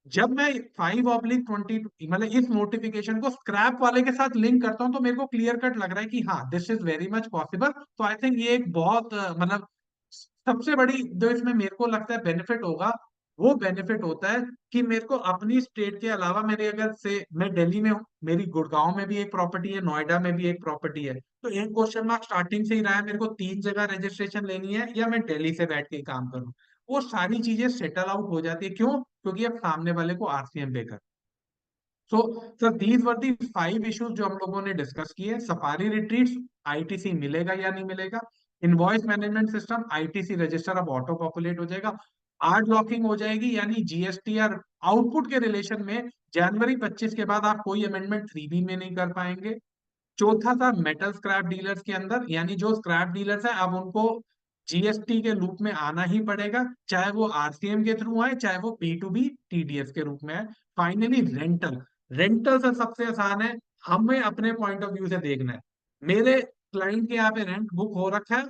जब मैं 5/20 मतलब इस नोटिफिकेशन को स्क्रैप वाले के साथ लिंक करता हूं, तो मेरे को क्लियर कट लग रहा है कि हाँ this is very much possible. तो आई थिंक ये एक बहुत मतलब सबसे बड़ी जो इसमें मेरे को लगता है बेनिफिट होगा, वो बेनिफिट होता है कि मेरे को अपनी स्टेट के अलावा, मेरे अगर से मैं दिल्ली में हूँ, मेरी गुड़गांव में भी एक प्रॉपर्टी है, नोएडा में भी एक प्रॉपर्टी है, तो एक क्वेश्चन मार्क स्टार्टिंग से ही रहा है मेरे को 3 जगह रजिस्ट्रेशन लेनी है या मैं दिल्ली से बैठ के ही काम करूँ। वो सारी चीजें सेटल आउट हो जाती है। क्यों? क्योंकि अब सामने वाले को आरसीएम पे कर। So sir these were the 5 issues जो हम लोगों ने डिस्कस किए। सफारी रिट्रीट्स, आईटीसी मिलेगा या नहीं मिलेगा। Invoice management system, ITC register अब ऑटो पॉपुलेट हो जाएगा। हार्ड लॉकिंग हो जाएगी, यानी जीएसटी और आउटपुट के रिलेशन में जनवरी 25 के बाद आप कोई अमेंडमेंट 3B में नहीं कर पाएंगे। चौथा था मेटल स्क्रैप डीलर्स के अंदर, यानी जो स्क्रैप डीलर्स हैं अब उनको जीएसटी के लूप में आना ही पड़ेगा, चाहे वो आरसीएम के थ्रू आए, चाहे वो बी टीडीएस के रूप में आए। फाइनली रेंटल, रेंटल से सबसे आसान है, हमें अपने पॉइंट ऑफ व्यू से देखना है। मेरे क्लाइंट के यहाँ पे रेंट बुक हो रखा है,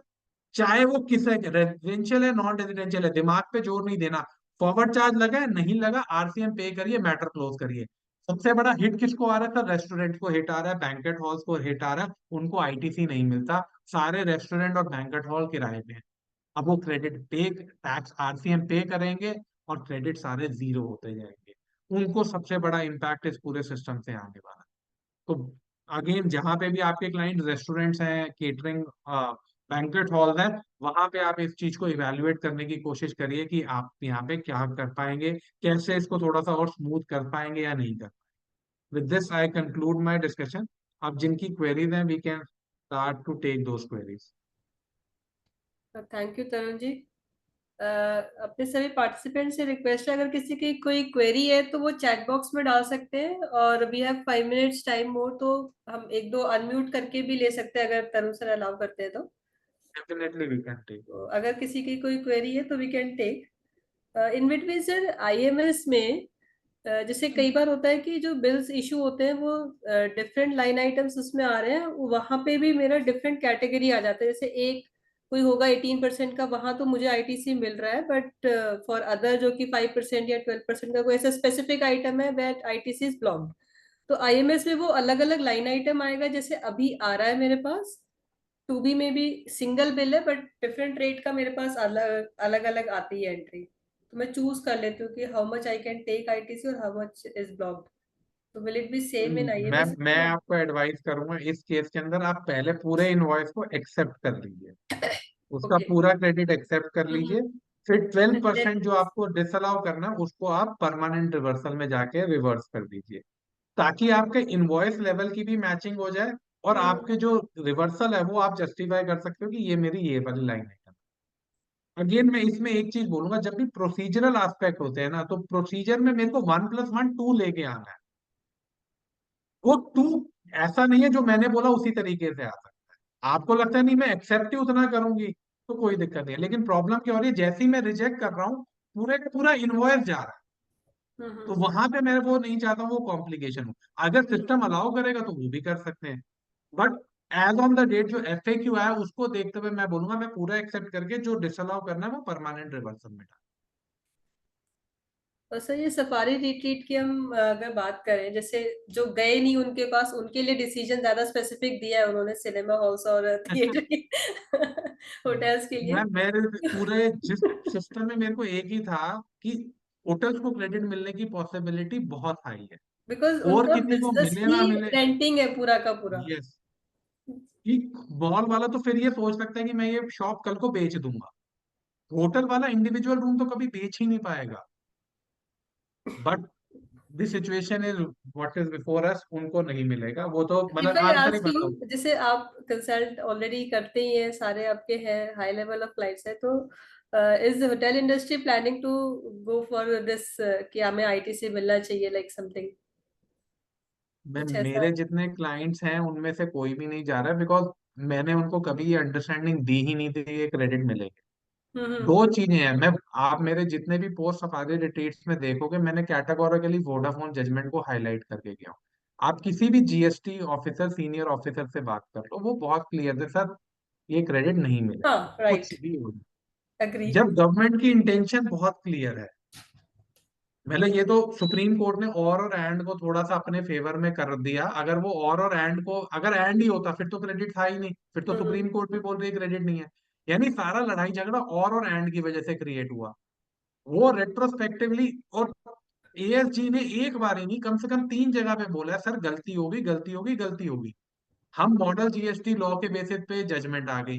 चाहे वो किस रेजिडेंशियल है नॉन रेजिडेंशियल है, दिमाग पे जोर नहीं देना। फॉरवर्ड चार्ज लगा है नहीं लगा, आरसीएम पे करिए, मैटर क्लोज करिए। सबसे बड़ा हिट किसको आ रहा था? रेस्टोरेंट को हिट आ रहा है, बैंकेट हॉल्स को हिट आ रहा है, उनको आईटीसी नहीं मिलता। सारे रेस्टोरेंट और बैंकेट हॉल किराए पे हैं। अब वो क्रेडिट पे टैक्स आरसीएम पे करेंगे और क्रेडिट सारे जीरो होते जाएंगे। उनको सबसे बड़ा इम्पैक्ट इस पूरे सिस्टम से आने वाला है। तो अगेन जहां पे भी आपके क्लाइंट रेस्टोरेंट्स हैं, केटरिंग, बैंक्वेट हॉल है, वहां पे आप इस चीज को इवेल्युएट करने की कोशिश करिए कि आप यहाँ पे क्या कर पाएंगे, कैसे इसको थोड़ा सा और स्मूथ कर पाएंगे या नहीं कर। With this I conclude my discussion. अब जिनकी क्वेरीज हैं we can start to take those queries. Thank you Tarun ji. अपने सभी पार्टिसिपेंट से रिक्वेस्ट है, अगर किसी की कोई क्वेरी है तो वो चैट बॉक्स में डाल सकते हैं, और we have 5 minutes time more, तो हम एक दो अनम्यूट करके भी ले सकते हैं अगर तरुण सर अलाउ करते हैं तो। Definitely we can take. तो अगर किसी की कोई क्वेरी है तो we can take. In between sir, IMS में जैसे कई बार होता है कि जो बिल्स इशू होते हैं वो डिफरेंट लाइन आइटम्स उसमें आ रहे हैं, वहां पे भी मेरा डिफरेंट कैटेगरी आ जाता है। जैसे एक कोई होगा 18% का, वहां तो मुझे आईटीसी मिल रहा है, बट फॉर अदर जो कि 5% या 12% का कोई ऐसा स्पेसिफिक आइटम है दैट आईटीसी इज ब्लॉक्ड। तो आईएमएस में वो अलग अलग लाइन आइटम आएगा, जैसे अभी आ रहा है मेरे पास। टू बी में भी सिंगल बिल है, बट डिफरेंट रेट का मेरे पास अलग अलग अलग आती है एंट्री। तो मैं चूज कर लेती हूँ कि how much I can take ITC और हाउ मच इज ब्लॉक्ड। तो will it be same in मैं आईएमएस? मैं आपको एडवाइस करूंगा इस केस के अंदर, आप पहले पूरे इनवॉइस को एक्सेप्ट कर लीजिए, उसका ओके। पूरा क्रेडिट एक्सेप्ट कर लीजिए। फिर 12% जो देन आपको डिसअलाउ करना है उसको आप परमानेंट रिवर्सल में जाके रिवर्स कर दीजिए, ताकि आपके इनवॉइस लेवल की भी मैचिंग हो जाए, और आपके जो रिवर्सल है वो आप जस्टिफाई कर सकते हो कि ये मेरी ये वाली लाइन है। अगेन मैं इसमें एक चीज बोलूंगा, जब भी प्रोसीजरल एस्पेक्ट होते हैं ना, तो प्रोसीजर में मेरे को 1+1 2 लेके आना है। वो टू ऐसा नहीं है जो मैंने बोला उसी तरीके से आ सकता है। आपको लगता है नहीं मैं एक्सेप्ट ही उतना करूंगी तो कोई दिक्कत नहीं है, लेकिन प्रॉब्लम क्या हो रही है, जैसे ही मैं रिजेक्ट कर रहा हूँ पूरे का पूरा इनवॉइस जा रहा है। तो वहां पे मैं वो नहीं चाहता हूँ वो कॉम्प्लिकेशन हो। अगर सिस्टम अलाउ करेगा तो वो भी कर सकते हैं, but as on the date जो एफएक्यू आया उसको देखते हुए मैं बोलूंगा मैं पूरा एक्सेप्ट करके जो डिसअलाउ करना है वो परमानेंट रिवर्सल में डाल। और सर, ये सफारी रिट्रीट की हम अगर बात करें, जैसे जो गए नहीं उनके पास, उनके लिए डिसीजन ज्यादा स्पेसिफिक दिया है उन्होंने, सिनेमा हॉल्स और थिएटर होटल्स के लिए। मैं मेरे पूरे जिस सिस्टम में मेरे को एक ही था कि होटल्स को क्रेडिट मिलने की पॉसिबिलिटी बहुत हाई है, बिकॉज और उनका किसी को बिजनेस मिले ही ना मिले। रेंटिंग है पूरा का पूरा। यस, कि मॉल वाला तो फिर ये सोच सकता है कि मैं ये शॉप कल को बेच दूंगा, होटल वाला इंडिविजुअल रूम तो कभी बेच ही नहीं पाएगा। But the situation is what is before us, उनको नहीं मिलेगा वो तो, इफ मतलब I answer he ask you, बताओ। जैसे आप कंसल्ट ऑलरेडी करते ही हैं, सारे आपके हैं, हाई लेवल ऑफ फ्लाइट्स है, तो is hotel industry planning to go for this कि हमें आईटीसी मिलना चाहिए, लाइक समथिंग मैं कुछ ऐसा? मेरे जितने क्लाइंट्स हैं उनमें से कोई भी नहीं जा रहा है, बिकॉज मैंने उनको कभी ये अंडरस्टैंडिंग दी ही नहीं थी कि ये क्रेडिट मिलेगा। हम्म। दो चीजें हैं, मैं आप मेरे जितने भी पोस्ट सफारी रिट्रीट्स में देखोगे मैंने कैटेगोरिकली वोडाफोन जजमेंट को हाईलाइट करके गया हूँ। आप किसी भी जीएसटी ऑफिसर, सीनियर ऑफिसर से बात कर लो, वो बहुत क्लियर है सर, ये क्रेडिट नहीं मिलेगा, हाँ, कुछ राइट। भी हो जाए। एग्री। जब गवर्नमेंट की इंटेंशन बहुत क्लियर है, मतलब ये तो सुप्रीम कोर्ट ने और एंड को थोड़ा सा अपने फेवर में कर दिया। अगर वो और एंड को अगर एंड ही होता फिर तो क्रेडिट था ही नहीं, फिर तो हम्म। सुप्रीम कोर्ट भी बोल रही है क्रेडिट नहीं है। यानी सारा लड़ाई झगड़ा और एंड की वजह से क्रिएट हुआ। वो रेट्रोस्पेक्टिवली, और एएसजी ने एक बार ही नहीं कम से कम 3 जगह पे बोला है सर गलती होगी, गलती होगी, गलती होगी। हम मॉडल जीएसटी लॉ के बेसिस पे जजमेंट आ गई,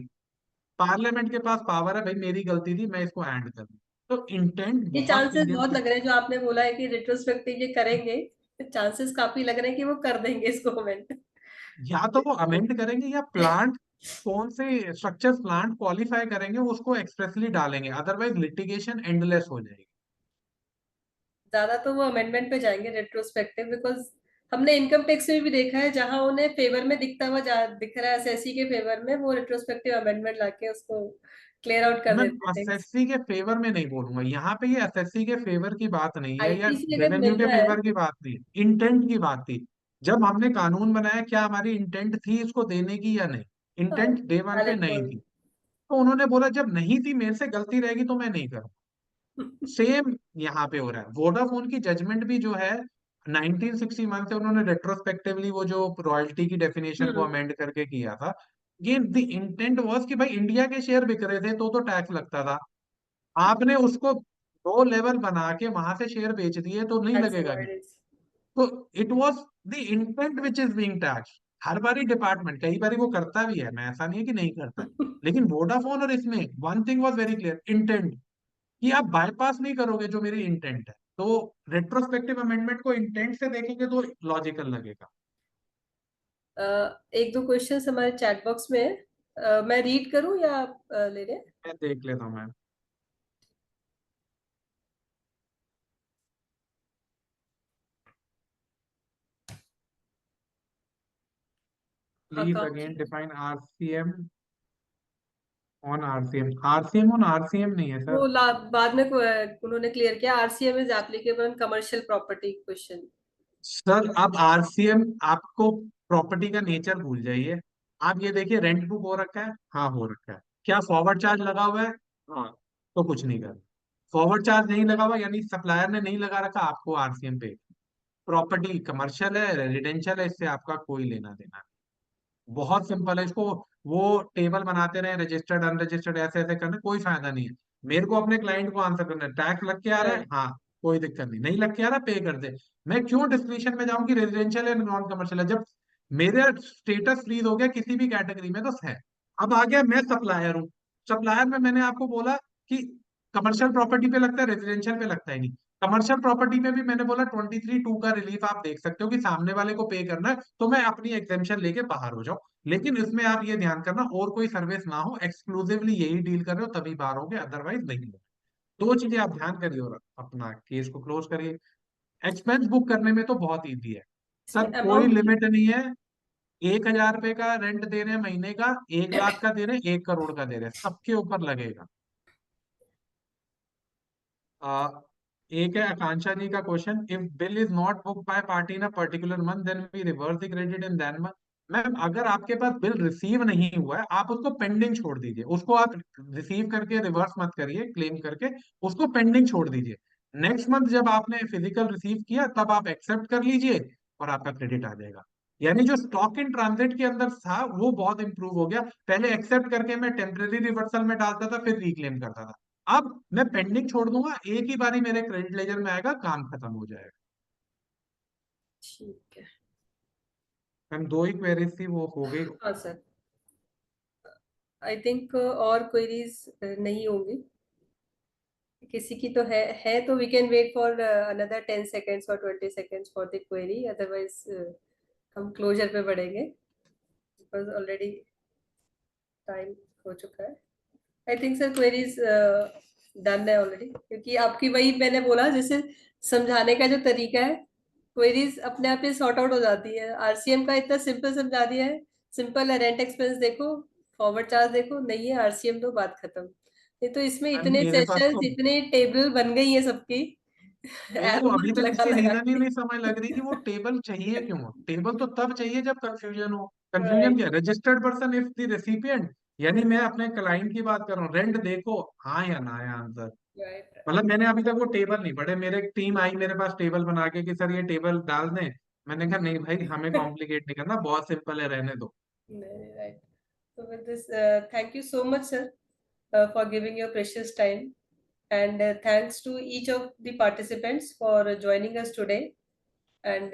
पार्लियामेंट के पास पावर है भाई मेरी गलती थी मैं इसको एंड कर दूं। तो इंटेंट ये बहुत चांसेस इंडियन। बहुत लग रहे हैं जो आपने बोला है कि रिट्रोस्पेक्टिव ये करेंगे। चांसेस काफी लग रहे हैं कि वो कर देंगे इसको अमेंड। या तो वो अमेंड करेंगे या प्लांट कौन से स्ट्रक्चर प्लांट क्वालिफाई करेंगे उसको एक्सप्रेसली डालेंगे, अदरवाइज लिटिगेशन एंडलेस हो जाएगी। ज्यादा तो वो अमेंडमेंट पे जाएंगे रेट्रोस्पेक्टिव, बिकॉज हमने इनकम टैक्स में भी देखा है जहां उन्हें फेवर में दिखता हुआ दिख रहा है एसएससी के फेवर में, वो रेट्रोस्पेक्टिव अमेंडमेंट लाके उसको क्लियर आउट कर मैं देते हैं टैक्स। एसएससी के फेवर में नहीं बोलूंगा, यहाँ पे ये एसएससी के फेवर की बात नहीं है या आईटीसी अगर रेवेन्यू मिल के रहा है। फेवर की बात नहीं, इंटेंट की बात थी। जब हमने कानून बनाया क्या हमारी इंटेंट थी इसको देने की या नहीं? हाँ, इंटेंट डे वन पे वैलिड नहीं थी। पॉइंट। तो उन्होंने बोला जब नहीं थी मेरे से गलती रहेगी तो मैं नहीं करूँ। सेम यहाँ पे हो रहा है। वोडाफोन की जजमेंट भी जो है 1961 से उन्होंने रेट्रोस्पेक्टिवली वो जो रॉयल्टी की डेफिनेशन को हम्म। अमेंड करके किया था। ये द इंटेंट वाज कि भाई इंडिया के शेयर बिक रहे थे तो टैक्स लगता था। आपने उसको दो लेवल बना के वहां से शेयर बेच दिए तो नहीं दैट्स लगेगा व्हाट क्या? It is. तो it was the intent which is being tax. हर बारी डिपार्टमेंट कई बारी वो करता भी है, मैं ऐसा नहीं है कि नहीं करता है। लेकिन वोडाफोन और इसमें one thing was very clear, intent, कि आप बाईपास नहीं करोगे जो मेरी इंटेंट है। तो रेट्रोस्पेक्टिव अमेंडमेंट को इंटेंट से देखेंगे तो लॉजिकल लगेगा। एक दो क्वेश्चंस हमारे चैट बॉक्स में है। मैं रीड करूं या आप ले रहे हैं? मैं देख लेता हूँ ma'am, please Akanksha. Again define RCM on RCM. RCM on RCM नहीं है सर। वो बाद में उन्होंने क्लियर किया, RCM is applicable commercial property question. Sir अब आरसीएम आपको प्रॉपर्टी का नेचर भूल जाइए। आप ये देखिए रेंट बुक हो रखा है, हाँ हो रखा है, क्या फॉरवर्ड चार्ज लगा हुआ है? हाँ। तो कुछ नहीं कर, फॉरवर्ड चार्ज नहीं लगा हुआ यानी सप्लायर ने नहीं लगा रखा, आपको आरसीएम पे। प्रॉपर्टी कमर्शियल है रेजिडेंशियल है, इससे आपका कोई लेना देना। बहुत सिंपल है इसको। वो टेबल बनाते रहे रजिस्टर्ड अनरजिस्टर्ड ऐसे ऐसे करने कोई फायदा नहीं है। मेरे को अपने क्लाइंट को आंसर करना है, टैक्स लग के आ रहा है, राइट। हाँ कोई दिक्कत नहीं, नहीं लग के आ रहा पे कर दे। मैं क्यों डिस्क्रिप्शन में जाऊं कि रेजिडेंशियल है नॉन कमर्शियल है, जब मेरा स्टेटस फ्रीज हो गया किसी भी कैटेगरी में तो है। अब आ गया मैं सप्लायर हूँ। सप्लायर में मैंने आपको बोला कि कमर्शियल प्रॉपर्टी पे लगता है रेजिडेंशियल पे लगता है नहीं। कमर्शियल प्रॉपर्टी में भी मैंने बोला 23(2) का रिलीफ आप देख सकते हो कि सामने वाले को पे करना है तो मैं अपनी एग्जेम्पशन लेके बाहर हो जाऊं। लेकिन इसमें आप ये ध्यान करना और कोई सर्विस ना हो, एक्सक्लूसिवली यही डील कर रहे हो तभी बाहर होगे, अदरवाइज नहीं हो। दो चीजें आप ध्यान करिए और अपना केस को क्लोज करिए। एक्सपेंस बुक करने में तो बहुत इजी है इसमें सर, कोई अमाउंट। लिमिट नहीं है। 1,000 रुपए का रेंट दे रहे हैं महीने का, 1 लाख का दे रहे हैं, 1 करोड़ का दे रहे हैं, सबके ऊपर लगेगा। आ, एक है आकांक्षा जी का question, if bill is not book by party in a particular month then we reverse the credit in that month. Ma'am अगर आपके पास बिल रिसीव नहीं हुआ है आप उसको पेंडिंग छोड़ दीजिए, उसको आप रिसीव करके रिवर्स मत करिए क्लेम करके, उसको पेंडिंग छोड़ दीजिए। नेक्स्ट मंथ जब आपने फिजिकल रिसीव किया तब आप एक्सेप्ट कर लीजिए और आपका क्रेडिट आ जाएगा। यानी जो स्टॉक इन ट्रांजिट के अंदर था वो बहुत इंप्रूव हो गया। पहले एक्सेप्ट करके मैं टेम्पररी रिवर्सल में डालता था फिर रिक्लेम करता था, अब मैं पेंडिंग छोड़ दूंगा एक ही बारी मेरे क्रेडिट लेजर में आएगा, काम खत्म हो जाएगा। ठीक है। मैम दो ही क्वेरीज थी वो हो गई। हाँ सर। आई थिंक और क्वेरीज नहीं होंगी किसी की, तो है तो we can wait for another 10 seconds और 20 seconds for the query, otherwise हम क्लोजर पे बढ़ेंगे बिकॉज ऑलरेडी टाइम हो चुका है। I think sir queries done है ऑलरेडी, क्योंकि आपकी वही मैंने बोला जैसे समझाने का जो तरीका है, क्वेरीज अपने आप ही सॉर्ट आउट हो जाती है। आरसीएम का इतना सिंपल समझा दिया है। सिंपल है, रेंट एक्सपेंस देखो, फॉरवर्ड चार्ज देखो, नहीं है आरसीएम तो बात खत्म। नहीं तो इसमें मैम इतने मेरे पास सेशंस तो, इतने टेबल बन गई है सबकी। मेरे ऐप को अभी तक लगा इसकी लगा रीजन ही के। नहीं समझ लग रही कि वो टेबल चाहिए क्यों। टेबल तो तब चाहिए जब कंफ्यूजन हो। Confusion right. क्या, registered person if the recipient, यानी मैं अपने क्लाइंट की बात कर रहा हूँ, रेंट देखो हाँ या ना है आंसर। राइट। मतलब मैंने अभी तक वो टेबल नहीं पढ़े, मेरे टीम आई मेरे पास टेबल बना के कि सर ये टेबल डाल दें। मैंने कहा नहीं भाई हमें कॉम्प्लिकेट नहीं करना, बहुत सिंपल है रहने दो। Right. So with this, thank you so much, sir, for giving your precious time. And thanks to each of the participants for joining us today. And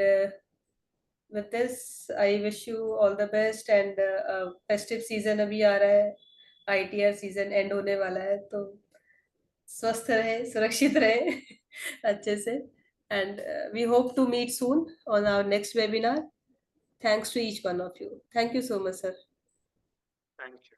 with this, I wish you all the best. And festive season अभी आ रहा है, ITR season end होने वाला है, तो स्वस्थ रहे, सुरक्षित रहे अच्छे से। And we hope to meet soon on our next webinar. Thanks to each one of you. Thank you so much, sir. Thank you.